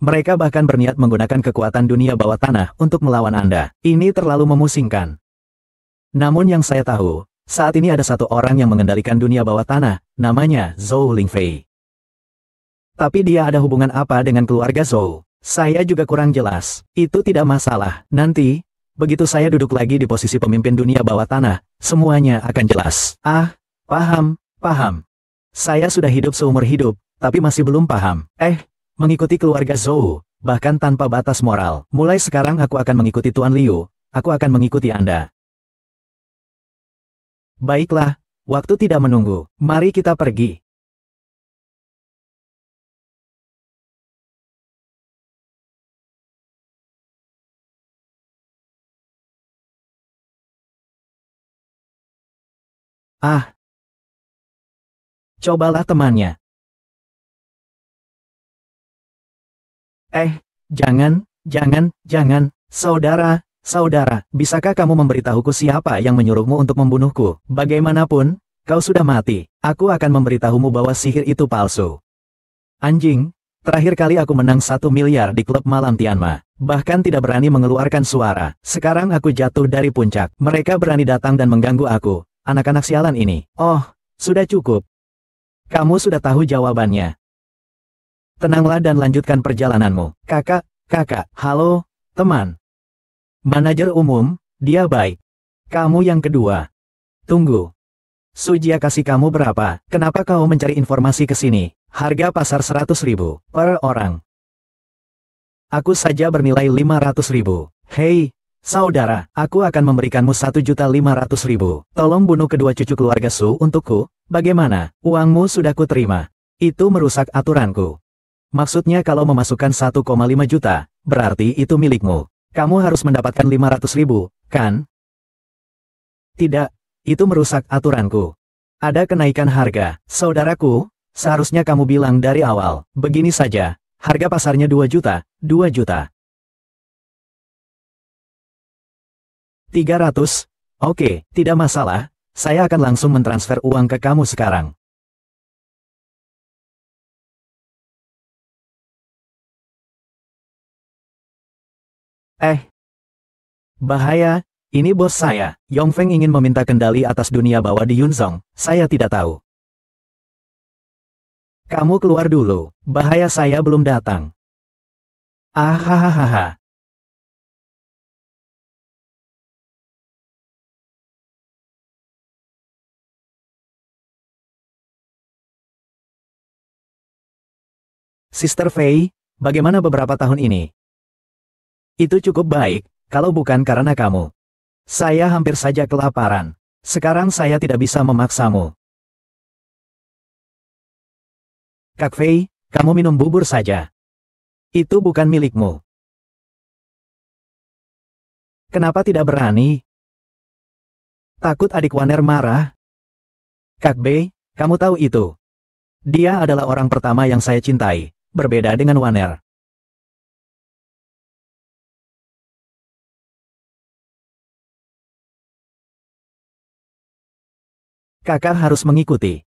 Mereka bahkan berniat menggunakan kekuatan dunia bawah tanah untuk melawan Anda. Ini terlalu memusingkan. Namun yang saya tahu, saat ini ada satu orang yang mengendalikan dunia bawah tanah, namanya Zhou Lingfei. Tapi dia ada hubungan apa dengan keluarga Zhou? Saya juga kurang jelas. Itu tidak masalah. Nanti, begitu saya duduk lagi di posisi pemimpin dunia bawah tanah, semuanya akan jelas. Paham. Saya sudah hidup seumur hidup, tapi masih belum paham. Mengikuti keluarga Zhou, bahkan tanpa batas moral. Mulai sekarang aku akan mengikuti Tuan Liu, aku akan mengikuti Anda. Baiklah, waktu tidak menunggu. Mari kita pergi. Ah, cobalah temannya. Jangan, saudara, bisakah kamu memberitahuku siapa yang menyuruhmu untuk membunuhku? Bagaimanapun, kau sudah mati. Aku akan memberitahumu bahwa sihir itu palsu. Anjing, terakhir kali aku menang 1 miliar di klub malam Tianma. Bahkan tidak berani mengeluarkan suara. Sekarang aku jatuh dari puncak. Mereka berani datang dan mengganggu aku. Anak-anak sialan ini. Oh, sudah cukup. Kamu sudah tahu jawabannya. Tenanglah dan lanjutkan perjalananmu. Kakak, halo, teman. Manajer umum, dia baik. Kamu yang kedua. Tunggu. Sujia kasih kamu berapa? Kenapa kau mencari informasi ke sini? Harga pasar 100.000 per orang. Aku saja bernilai 500.000. Hei, saudara, aku akan memberikanmu 1.500.000. Tolong bunuh kedua cucu keluarga Su untukku. Bagaimana? Uangmu sudah kuterima. Itu merusak aturanku. Maksudnya kalau memasukkan 1,5 juta, berarti itu milikmu. Kamu harus mendapatkan 500.000, kan? Tidak, itu merusak aturanku. Ada kenaikan harga. Saudaraku, seharusnya kamu bilang dari awal. Begini saja, harga pasarnya 2 juta, 2 juta. 300? Oke, tidak masalah. Saya akan langsung mentransfer uang ke kamu sekarang. Bahaya, ini bos saya. Yongfeng ingin meminta kendali atas dunia bawah di Yunzong. Saya tidak tahu. Kamu keluar dulu. Bahaya, saya belum datang. Ahahaha. Sister Fei, bagaimana beberapa tahun ini? Itu cukup baik, kalau bukan karena kamu. Saya hampir saja kelaparan. Sekarang saya tidak bisa memaksamu. Kak Fei, kamu minum bubur saja. Itu bukan milikmu. Kenapa tidak berani? Takut adik Waner marah? Kak Bei, kamu tahu itu. Dia adalah orang pertama yang saya cintai, berbeda dengan Waner. Kakak harus mengikuti.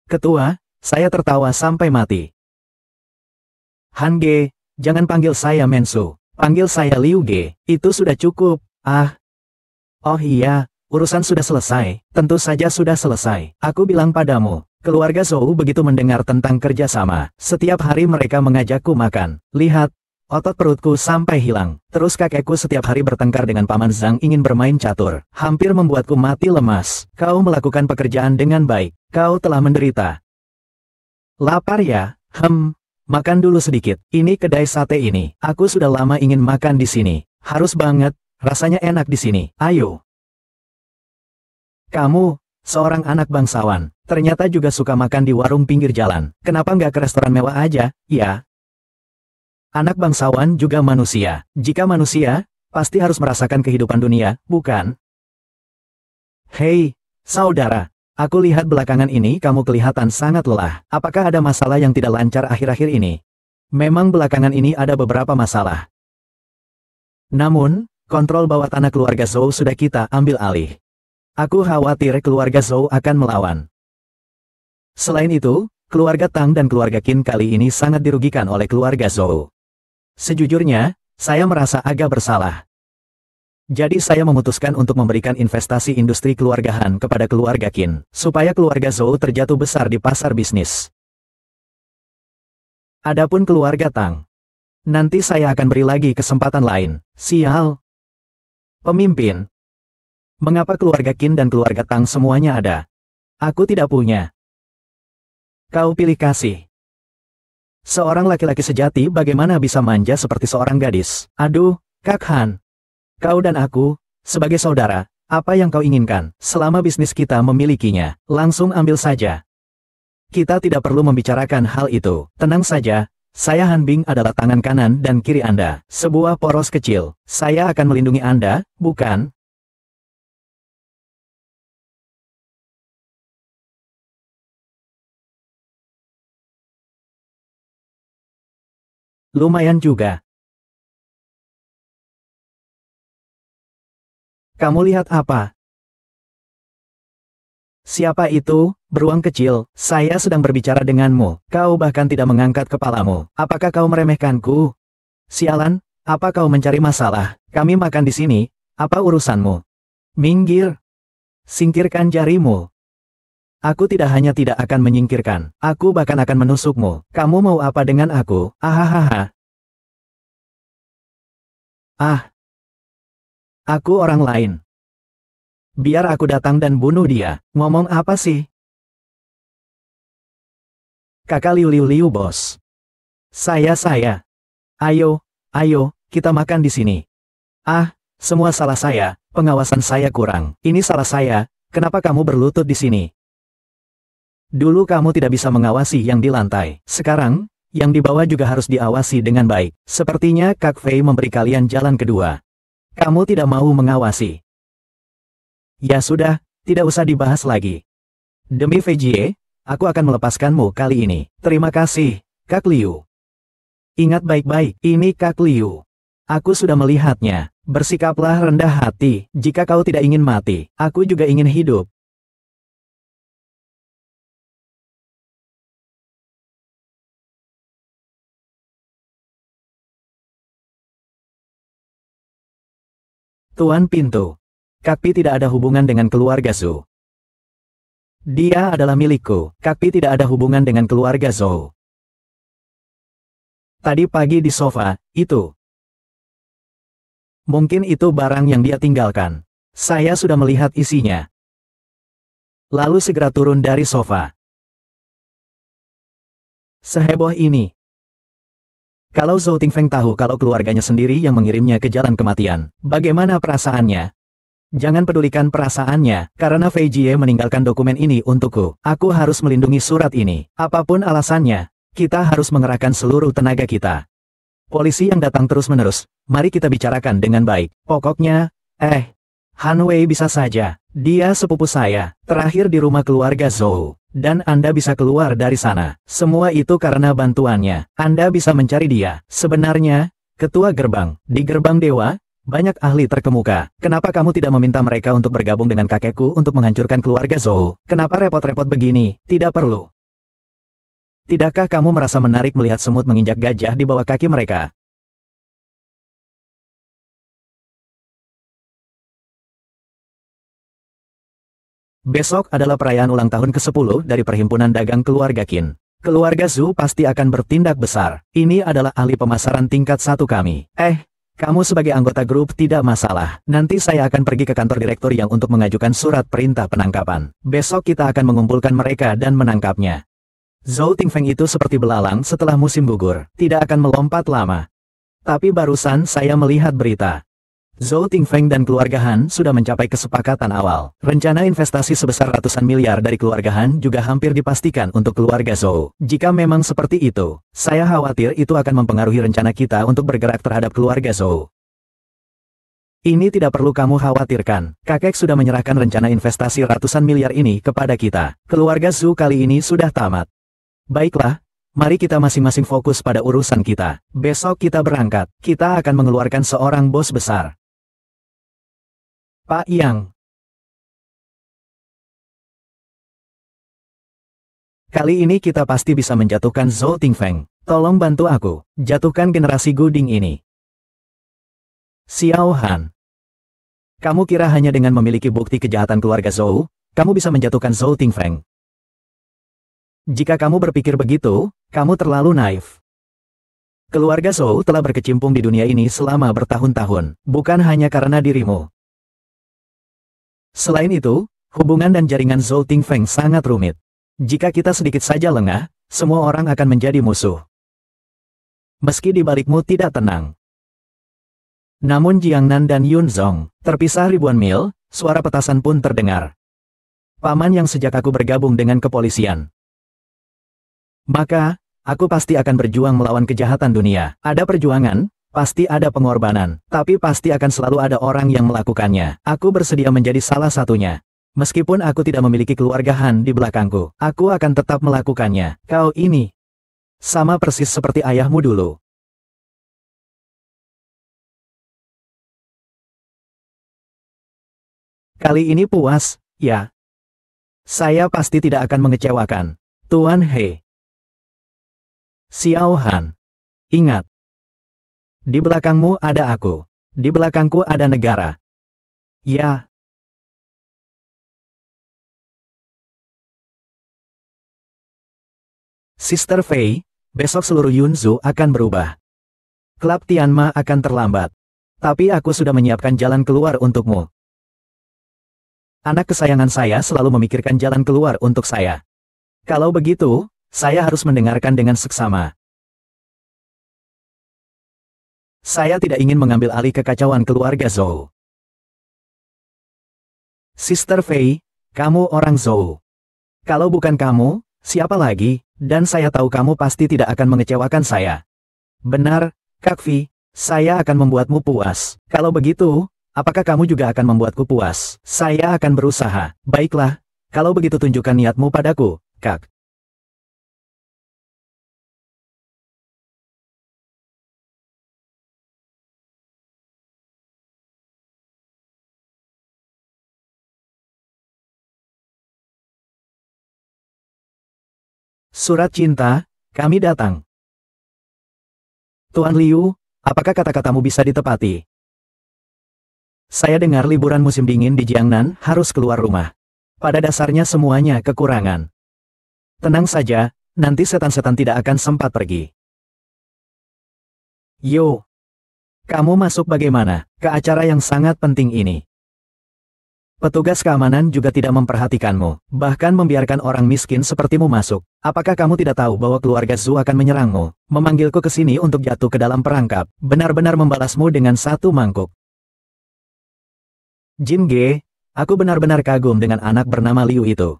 Ketua, saya tertawa sampai mati. Han Ge, jangan panggil saya Mensu. Panggil saya Liu Ge, itu sudah cukup. Oh iya, urusan sudah selesai. Tentu saja sudah selesai. Aku bilang padamu, keluarga Zhou begitu mendengar tentang kerjasama. Setiap hari mereka mengajakku makan. Lihat, otot perutku sampai hilang. Terus kakekku setiap hari bertengkar dengan Paman Zhang ingin bermain catur. Hampir membuatku mati lemas. Kau melakukan pekerjaan dengan baik. Kau telah menderita. Lapar ya? Makan dulu sedikit. Ini kedai sate ini. Aku sudah lama ingin makan di sini. Harus banget. Rasanya enak di sini. Ayo. Kamu, seorang anak bangsawan, ternyata juga suka makan di warung pinggir jalan. Kenapa nggak ke restoran mewah aja, ya? Anak bangsawan juga manusia. Jika manusia, pasti harus merasakan kehidupan dunia, bukan? Hei, saudara. Aku lihat belakangan ini kamu kelihatan sangat lelah. Apakah ada masalah yang tidak lancar akhir-akhir ini? Memang belakangan ini ada beberapa masalah. Namun, kontrol bawah tanah keluarga Zhou sudah kita ambil alih. Aku khawatir keluarga Zhou akan melawan. Selain itu, keluarga Tang dan keluarga Qin kali ini sangat dirugikan oleh keluarga Zhou. Sejujurnya, saya merasa agak bersalah. Jadi saya memutuskan untuk memberikan investasi industri keluarga Han kepada keluarga Qin, supaya keluarga Zhou terjatuh besar di pasar bisnis. Adapun keluarga Tang, nanti saya akan beri lagi kesempatan lain. Sial. Pemimpin. Mengapa keluarga Qin dan keluarga Tang semuanya ada? Aku tidak punya. Kau pilih kasih. Seorang laki-laki sejati bagaimana bisa manja seperti seorang gadis? Aduh, Kak Han. Kau dan aku, sebagai saudara, apa yang kau inginkan? Selama bisnis kita memilikinya, langsung ambil saja. Kita tidak perlu membicarakan hal itu. Tenang saja, saya Han Bing adalah tangan kanan dan kiri Anda. Sebuah poros kecil. Saya akan melindungi Anda, bukan? Lumayan juga. Kamu lihat apa? Siapa itu, beruang kecil? Saya sedang berbicara denganmu. Kau bahkan tidak mengangkat kepalamu. Apakah kau meremehkanku? Sialan, apa kau mencari masalah? Kami makan di sini. Apa urusanmu? Minggir. Singkirkan jarimu. Aku tidak hanya tidak akan menyingkirkan. Aku bahkan akan menusukmu. Kamu mau apa dengan aku? Ahahaha. Ah. Aku orang lain. Biar aku datang dan bunuh dia. Ngomong apa sih? Kakak Liu Liu Liu bos. Saya. Ayo, kita makan di sini. Ah, semua salah saya, pengawasan saya kurang. Ini salah saya, kenapa kamu berlutut di sini? Dulu kamu tidak bisa mengawasi yang di lantai. Sekarang, yang di bawah juga harus diawasi dengan baik. Sepertinya Kak Fei memberi kalian jalan kedua. Kamu tidak mau mengawasi. Ya sudah, tidak usah dibahas lagi. Demi Fei, aku akan melepaskanmu kali ini. Terima kasih, Kak Liu. Ingat baik-baik, ini Kak Liu. Aku sudah melihatnya. Bersikaplah rendah hati, jika kau tidak ingin mati, aku juga ingin hidup. Tuan pintu. Kak Pi tidak ada hubungan dengan keluarga Zhou. Dia adalah milikku. Kak Pi tidak ada hubungan dengan keluarga Zhou. Tadi pagi di sofa, itu. Mungkin itu barang yang dia tinggalkan. Saya sudah melihat isinya. Lalu segera turun dari sofa. Seheboh ini. Kalau Zhou Tingfeng tahu kalau keluarganya sendiri yang mengirimnya ke jalan kematian, bagaimana perasaannya? Jangan pedulikan perasaannya, karena Fei Jie meninggalkan dokumen ini untukku. Aku harus melindungi surat ini. Apapun alasannya, kita harus mengerahkan seluruh tenaga kita. Polisi yang datang terus-menerus, mari kita bicarakan dengan baik. Pokoknya, Han Wei bisa saja. Dia sepupu saya, terakhir di rumah keluarga Zhou. Dan Anda bisa keluar dari sana. Semua itu karena bantuannya. Anda bisa mencari dia. Sebenarnya, ketua gerbang, di gerbang dewa, banyak ahli terkemuka. Kenapa kamu tidak meminta mereka untuk bergabung dengan kakekku untuk menghancurkan keluarga Zhou? Kenapa repot-repot begini? Tidak perlu. Tidakkah kamu merasa menarik melihat semut menginjak gajah di bawah kaki mereka? Besok adalah perayaan ulang tahun ke-10 dari Perhimpunan Dagang Keluarga Qin. Keluarga Zhou pasti akan bertindak besar. Ini adalah ahli pemasaran tingkat 1 kami. Kamu sebagai anggota grup tidak masalah. Nanti saya akan pergi ke kantor direktur yang untuk mengajukan surat perintah penangkapan. Besok kita akan mengumpulkan mereka dan menangkapnya. Zhou Tingfeng itu seperti belalang setelah musim gugur. Tidak akan melompat lama. Tapi barusan saya melihat berita. Zhou Tingfeng dan keluarga Han sudah mencapai kesepakatan awal. Rencana investasi sebesar ratusan miliar dari keluarga Han juga hampir dipastikan untuk keluarga Zhou. Jika memang seperti itu, saya khawatir itu akan mempengaruhi rencana kita untuk bergerak terhadap keluarga Zhou. Ini tidak perlu kamu khawatirkan. Kakek sudah menyerahkan rencana investasi ratusan miliar ini kepada kita. Keluarga Zhou kali ini sudah tamat. Baiklah. Mari kita masing-masing fokus pada urusan kita. Besok kita berangkat. Kita akan mengeluarkan seorang bos besar. Pak Yang. Kali ini kita pasti bisa menjatuhkan Zhou Tingfeng. Tolong bantu aku. Jatuhkan generasi Guding ini. Xiao Han. Kamu kira hanya dengan memiliki bukti kejahatan keluarga Zhou, kamu bisa menjatuhkan Zhou Tingfeng? Jika kamu berpikir begitu, kamu terlalu naif. Keluarga Zhou telah berkecimpung di dunia ini selama bertahun-tahun, bukan hanya karena dirimu. Selain itu, hubungan dan jaringan Zhou Tingfeng sangat rumit. Jika kita sedikit saja lengah, semua orang akan menjadi musuh. Meski di balikmu tidak tenang. Namun Jiangnan dan Yun Zhong, terpisah ribuan mil, suara petasan pun terdengar. Paman yang sejak aku bergabung dengan kepolisian. Maka, aku pasti akan berjuang melawan kejahatan dunia. Ada perjuangan, pasti ada pengorbanan, tapi pasti akan selalu ada orang yang melakukannya. Aku bersedia menjadi salah satunya. Meskipun aku tidak memiliki keluarga Han di belakangku, aku akan tetap melakukannya. Kau ini sama persis seperti ayahmu dulu. Kali ini puas, ya? Saya pasti tidak akan mengecewakan. Tuan He. Xiao Han. Ingat. Di belakangmu ada aku. Di belakangku ada negara. Ya. Sister Fei, besok seluruh Yunzu akan berubah. Klub Tianma akan terlambat. Tapi aku sudah menyiapkan jalan keluar untukmu. Anak kesayangan saya selalu memikirkan jalan keluar untuk saya. Kalau begitu, saya harus mendengarkan dengan seksama. Saya tidak ingin mengambil alih kekacauan keluarga Zhou. Sister Fei, kamu orang Zhou. Kalau bukan kamu, siapa lagi? Dan saya tahu kamu pasti tidak akan mengecewakan saya. Benar, Kak Vi, saya akan membuatmu puas. Kalau begitu, apakah kamu juga akan membuatku puas? Saya akan berusaha. Baiklah, kalau begitu tunjukkan niatmu padaku, Kak. Surat cinta, kami datang. Tuan Liu, apakah kata-katamu bisa ditepati? Saya dengar liburan musim dingin di Jiangnan harus keluar rumah. Pada dasarnya semuanya kekurangan. Tenang saja, nanti setan-setan tidak akan sempat pergi. Yo, kamu masuk bagaimana ke acara yang sangat penting ini? Petugas keamanan juga tidak memperhatikanmu, bahkan membiarkan orang miskin sepertimu masuk. Apakah kamu tidak tahu bahwa keluarga Zhu akan menyerangmu? Memanggilku ke sini untuk jatuh ke dalam perangkap, benar-benar membalasmu dengan satu mangkuk. Jin Ge, aku benar-benar kagum dengan anak bernama Liu itu.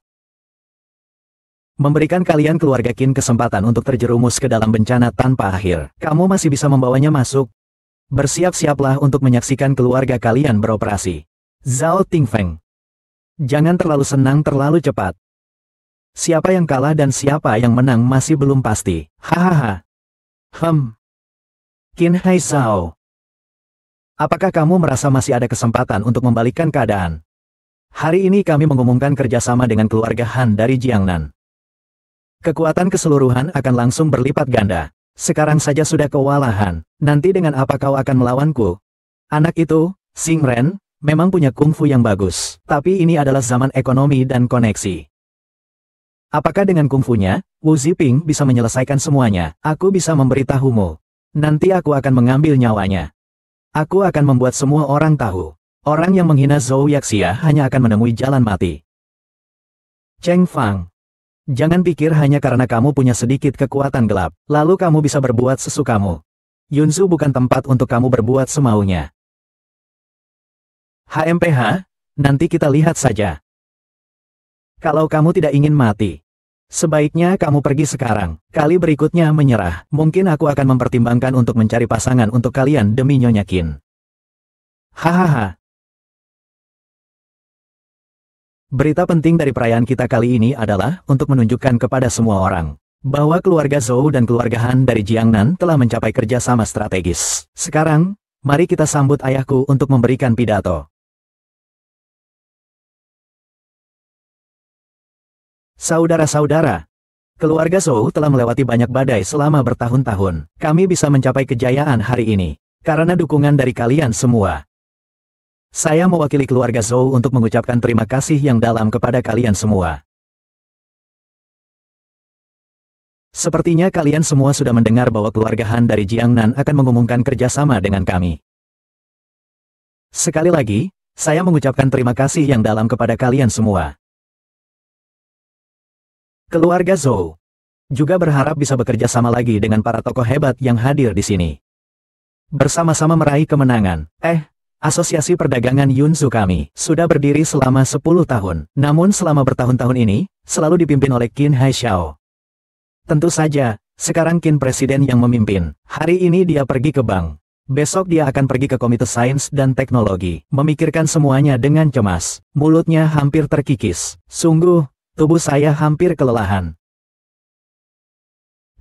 Memberikan kalian keluarga Qin kesempatan untuk terjerumus ke dalam bencana tanpa akhir. Kamu masih bisa membawanya masuk. Bersiap-siaplah untuk menyaksikan keluarga kalian beroperasi. Zhao Tingfeng. Jangan terlalu senang terlalu cepat. Siapa yang kalah dan siapa yang menang masih belum pasti. Hahaha. Qin Hai Zhao. Apakah kamu merasa masih ada kesempatan untuk membalikkan keadaan? Hari ini kami mengumumkan kerjasama dengan keluarga Han dari Jiangnan. Kekuatan keseluruhan akan langsung berlipat ganda. Sekarang saja sudah kewalahan. Nanti dengan apa kau akan melawanku? Anak itu, Xing Ren, memang punya kungfu yang bagus, tapi ini adalah zaman ekonomi dan koneksi. Apakah dengan kungfunya, Wu Ziping bisa menyelesaikan semuanya? Aku bisa memberitahumu. Nanti aku akan mengambil nyawanya. Aku akan membuat semua orang tahu. Orang yang menghina Zhou Yaxia hanya akan menemui jalan mati. Cheng Fang. Jangan pikir hanya karena kamu punya sedikit kekuatan gelap, lalu kamu bisa berbuat sesukamu. Yunzu bukan tempat untuk kamu berbuat semaunya. HMPH, nanti kita lihat saja. Kalau kamu tidak ingin mati, sebaiknya kamu pergi sekarang. Kali berikutnya menyerah. Mungkin aku akan mempertimbangkan untuk mencari pasangan untuk kalian demi Nyonya Qin. Hahaha. Berita penting dari perayaan kita kali ini adalah untuk menunjukkan kepada semua orang bahwa keluarga Zhou dan keluarga Han dari Jiangnan telah mencapai kerjasama strategis. Sekarang, mari kita sambut ayahku untuk memberikan pidato. Saudara-saudara, keluarga Zhou telah melewati banyak badai selama bertahun-tahun. Kami bisa mencapai kejayaan hari ini karena dukungan dari kalian semua. Saya mewakili keluarga Zhou untuk mengucapkan terima kasih yang dalam kepada kalian semua. Sepertinya kalian semua sudah mendengar bahwa keluarga Han dari Jiangnan akan mengumumkan kerjasama dengan kami. Sekali lagi, saya mengucapkan terima kasih yang dalam kepada kalian semua. Keluarga Zhou juga berharap bisa bekerja sama lagi dengan para tokoh hebat yang hadir di sini. Bersama-sama meraih kemenangan. Asosiasi Perdagangan Yunzu kami sudah berdiri selama 10 tahun. Namun selama bertahun-tahun ini, selalu dipimpin oleh Qin Hai Xiao. Tentu saja, sekarang Qin presiden yang memimpin. Hari ini dia pergi ke bank. Besok dia akan pergi ke Komite Sains dan Teknologi, memikirkan semuanya dengan cemas. Mulutnya hampir terkikis. Sungguh, tubuh saya hampir kelelahan.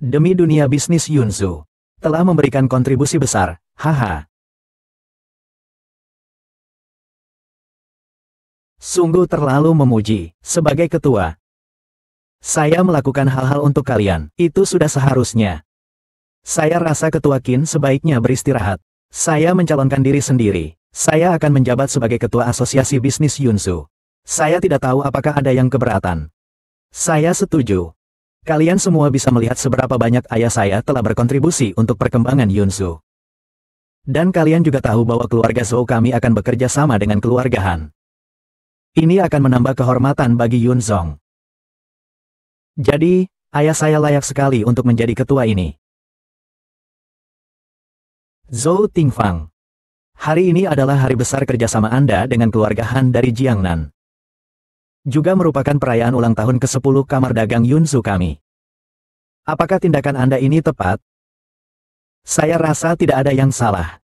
Demi dunia bisnis Yunzu telah memberikan kontribusi besar, haha. Sungguh terlalu memuji. Sebagai ketua, saya melakukan hal-hal untuk kalian. Itu sudah seharusnya. Saya rasa ketua Qin sebaiknya beristirahat. Saya mencalonkan diri sendiri. Saya akan menjabat sebagai ketua asosiasi bisnis Yunzu. Saya tidak tahu apakah ada yang keberatan. Saya setuju. Kalian semua bisa melihat seberapa banyak ayah saya telah berkontribusi untuk perkembangan Yunzu. Dan kalian juga tahu bahwa keluarga Zhou kami akan bekerja sama dengan keluarga Han. Ini akan menambah kehormatan bagi Yunzong. Jadi, ayah saya layak sekali untuk menjadi ketua ini. Zhou Tingfang. Hari ini adalah hari besar kerjasama Anda dengan keluarga Han dari Jiangnan. Juga merupakan perayaan ulang tahun ke-10 kamar dagang Yunzu kami. Apakah tindakan Anda ini tepat? Saya rasa tidak ada yang salah.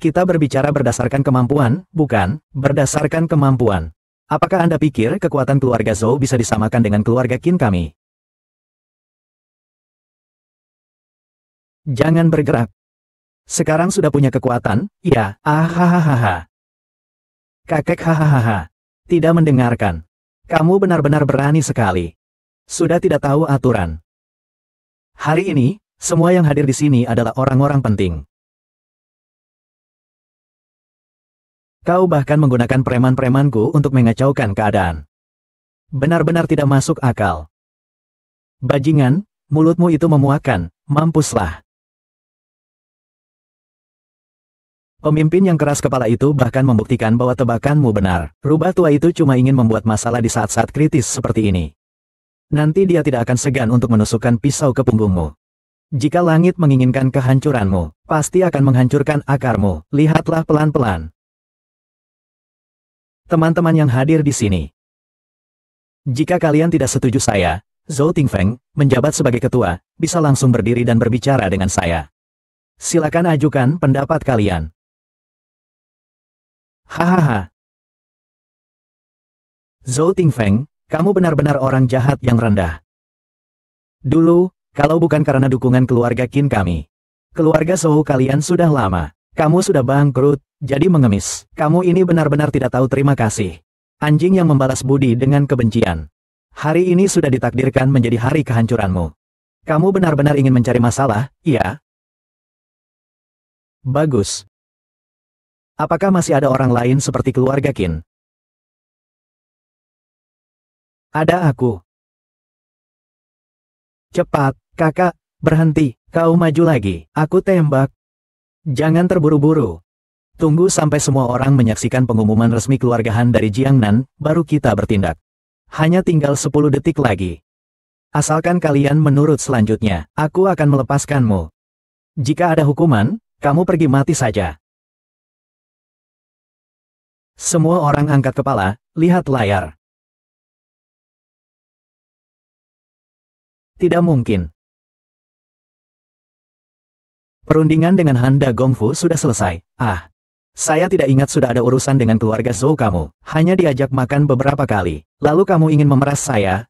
Kita berbicara berdasarkan kemampuan, bukan berdasarkan kemampuan. Apakah Anda pikir kekuatan keluarga Zhou bisa disamakan dengan keluarga Qin kami? Jangan bergerak. Sekarang sudah punya kekuatan, ya, hahaha. Kakek hahaha. Tidak mendengarkan. Kamu benar-benar berani sekali. Sudah tidak tahu aturan. Hari ini, semua yang hadir di sini adalah orang-orang penting. Kau bahkan menggunakan preman-premanku untuk mengacaukan keadaan. Benar-benar tidak masuk akal. Bajingan, mulutmu itu memuakkan, mampuslah. Pemimpin yang keras kepala itu bahkan membuktikan bahwa tebakanmu benar. Rubah tua itu cuma ingin membuat masalah di saat-saat kritis seperti ini. Nanti dia tidak akan segan untuk menusukkan pisau ke punggungmu. Jika langit menginginkan kehancuranmu, pasti akan menghancurkan akarmu. Lihatlah pelan-pelan. Teman-teman yang hadir di sini. Jika kalian tidak setuju saya, Zhou Tingfeng, menjabat sebagai ketua, bisa langsung berdiri dan berbicara dengan saya. Silakan ajukan pendapat kalian. Hahaha. Zhou Tingfeng, kamu benar-benar orang jahat yang rendah. Dulu, kalau bukan karena dukungan keluarga Qin kami, keluarga Zhou kalian sudah lama. Kamu sudah bangkrut, jadi mengemis. Kamu ini benar-benar tidak tahu terima kasih. Anjing yang membalas budi dengan kebencian. Hari ini sudah ditakdirkan menjadi hari kehancuranmu. Kamu benar-benar ingin mencari masalah, iya? Bagus. Apakah masih ada orang lain seperti keluarga Qin? Ada aku. Cepat, kakak, berhenti, kau maju lagi, aku tembak. Jangan terburu-buru. Tunggu sampai semua orang menyaksikan pengumuman resmi keluarga Han dari Jiangnan, baru kita bertindak. Hanya tinggal 10 detik lagi. Asalkan kalian menurut selanjutnya, aku akan melepaskanmu. Jika ada hukuman, kamu pergi mati saja. Semua orang angkat kepala, lihat layar. Tidak mungkin. Perundingan dengan Handa Gongfu sudah selesai. Saya tidak ingat sudah ada urusan dengan keluarga Zhou kamu. Hanya diajak makan beberapa kali. Lalu kamu ingin memeras saya?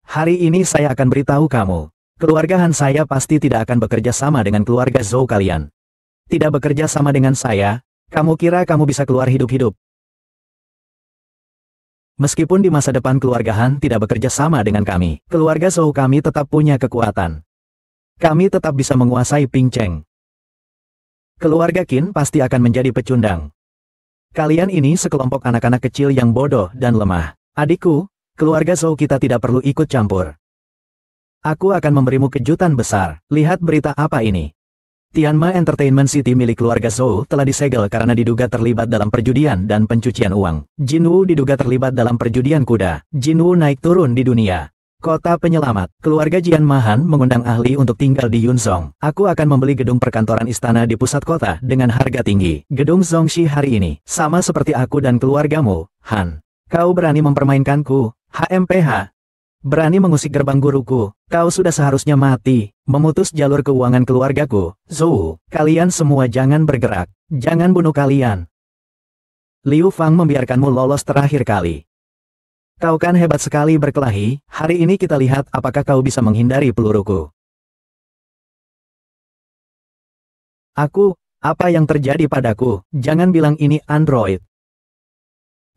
Hari ini saya akan beritahu kamu. Keluarga Han saya pasti tidak akan bekerja sama dengan keluarga Zhou kalian. Tidak bekerja sama dengan saya, kamu kira kamu bisa keluar hidup-hidup? Meskipun di masa depan keluarga Han tidak bekerja sama dengan kami, keluarga Zhou kami tetap punya kekuatan. Kami tetap bisa menguasai Pingcheng. Keluarga Qin pasti akan menjadi pecundang. Kalian ini sekelompok anak-anak kecil yang bodoh dan lemah. Adikku, keluarga Zhou kita tidak perlu ikut campur. Aku akan memberimu kejutan besar. Lihat berita apa ini. Tianma Entertainment City milik keluarga Zhou telah disegel karena diduga terlibat dalam perjudian dan pencucian uang. Jinwu diduga terlibat dalam perjudian kuda. Jinwu naik turun di dunia. Kota penyelamat, keluarga Jian Mahan mengundang ahli untuk tinggal di Yunzong. Aku akan membeli gedung perkantoran istana di pusat kota dengan harga tinggi. Gedung Zongxi hari ini, sama seperti aku dan keluargamu, Han. Kau berani mempermainkanku, HMPH. Berani mengusik gerbang guruku, kau sudah seharusnya mati, memutus jalur keuangan keluargaku. Zhou, kalian semua jangan bergerak, jangan bunuh kalian. Liu Fang membiarkanmu lolos terakhir kali. Kau kan hebat sekali berkelahi, hari ini kita lihat apakah kau bisa menghindari peluruku. Apa yang terjadi padaku? Jangan bilang ini android.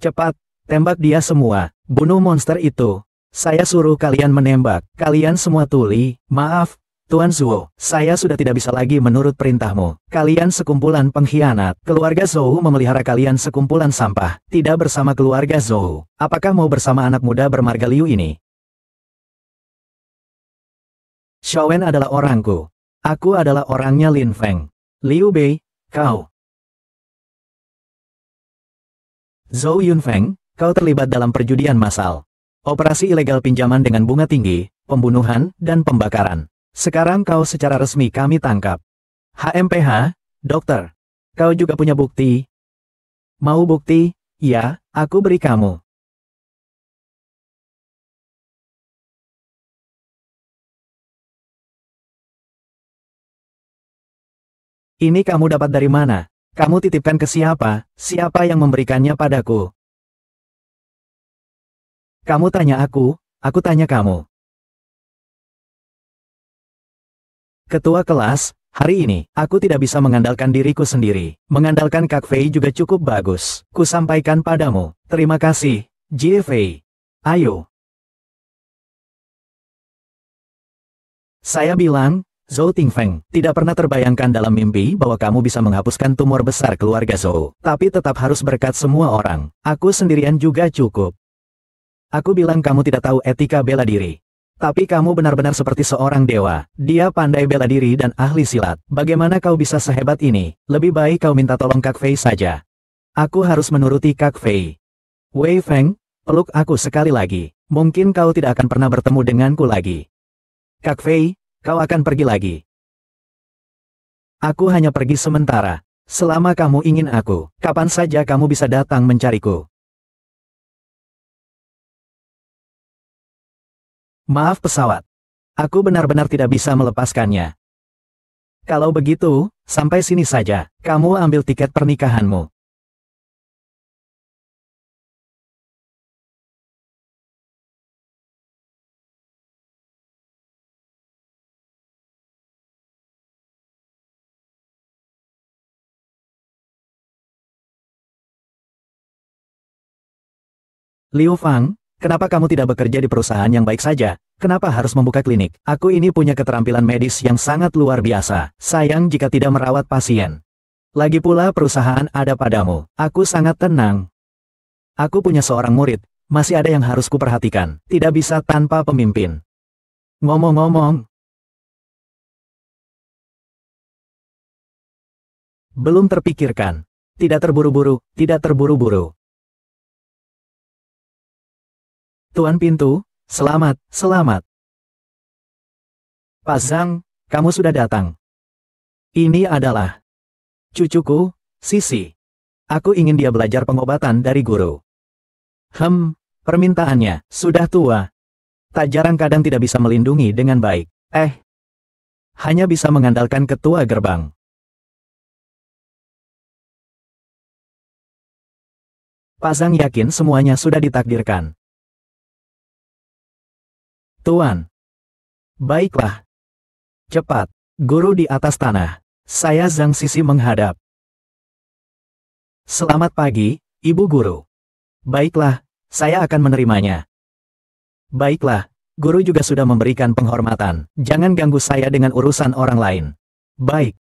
Cepat, tembak dia semua, bunuh monster itu. Saya suruh kalian menembak, kalian semua tuli. Maaf, Tuan Zhou, saya sudah tidak bisa lagi menurut perintahmu. Kalian sekumpulan pengkhianat. Keluarga Zhou memelihara kalian sekumpulan sampah, tidak bersama keluarga Zhou. Apakah mau bersama anak muda bermarga Liu ini? Xiaowen adalah orangku. Aku adalah orangnya Lin Feng. Liu Bei, kau. Zhou Yunfeng, kau terlibat dalam perjudian massal. Operasi ilegal pinjaman dengan bunga tinggi, pembunuhan, dan pembakaran. Sekarang kau secara resmi kami tangkap. HMPH, dokter. Kau juga punya bukti? Mau bukti? Ya, aku beri kamu. Ini kamu dapat dari mana? Kamu titipkan ke siapa? Siapa yang memberikannya padaku? Kamu tanya aku tanya kamu. Ketua kelas, hari ini, aku tidak bisa mengandalkan diriku sendiri. Mengandalkan Kak Fei juga cukup bagus. Ku sampaikan padamu. Terima kasih, Jie Fei. Ayo. Saya bilang, Zhou Tingfeng, tidak pernah terbayangkan dalam mimpi bahwa kamu bisa menghapuskan tumor besar keluarga Zhou. Tapi tetap harus berkat semua orang. Aku sendirian juga cukup. Aku bilang kamu tidak tahu etika bela diri. Tapi kamu benar-benar seperti seorang dewa. Dia pandai bela diri dan ahli silat. Bagaimana kau bisa sehebat ini? Lebih baik kau minta tolong Kak Fei saja. Aku harus menuruti Kak Fei. Wei Feng, peluk aku sekali lagi. Mungkin kau tidak akan pernah bertemu denganku lagi. Kak Fei, kau akan pergi lagi. Aku hanya pergi sementara. Selama kamu ingin aku, kapan saja kamu bisa datang mencariku. Maaf pesawat. Aku benar-benar tidak bisa melepaskannya. Kalau begitu, sampai sini saja. Kamu ambil tiket pernikahanmu. Liu Fang, kenapa kamu tidak bekerja di perusahaan yang baik saja? Kenapa harus membuka klinik? Aku ini punya keterampilan medis yang sangat luar biasa. Sayang jika tidak merawat pasien. Lagi pula perusahaan ada padamu. Aku sangat tenang. Aku punya seorang murid. Masih ada yang harus kuperhatikan. Tidak bisa tanpa pemimpin. Ngomong-ngomong. Belum terpikirkan. Tidak terburu-buru, tidak terburu-buru. Tuan pintu, selamat, selamat. Pak Zhang, kamu sudah datang. Ini adalah cucuku, Sisi. Aku ingin dia belajar pengobatan dari guru. Permintaannya, sudah tua. Tak jarang kadang tidak bisa melindungi dengan baik. Hanya bisa mengandalkan ketua gerbang. Pak Zhang yakin semuanya sudah ditakdirkan. Tuan. Baiklah. Cepat. Guru di atas tanah. Saya Zhang Sisi menghadap. Selamat pagi, Ibu Guru. Baiklah, saya akan menerimanya. Baiklah, Guru juga sudah memberikan penghormatan. Jangan ganggu saya dengan urusan orang lain. Baik.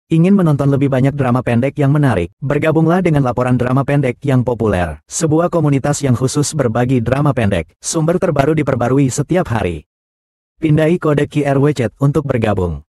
Ingin menonton lebih banyak drama pendek yang menarik? Bergabunglah dengan laporan drama pendek yang populer. Sebuah komunitas yang khusus berbagi drama pendek. Sumber terbaru diperbarui setiap hari. Pindai kode QR WeChat untuk bergabung.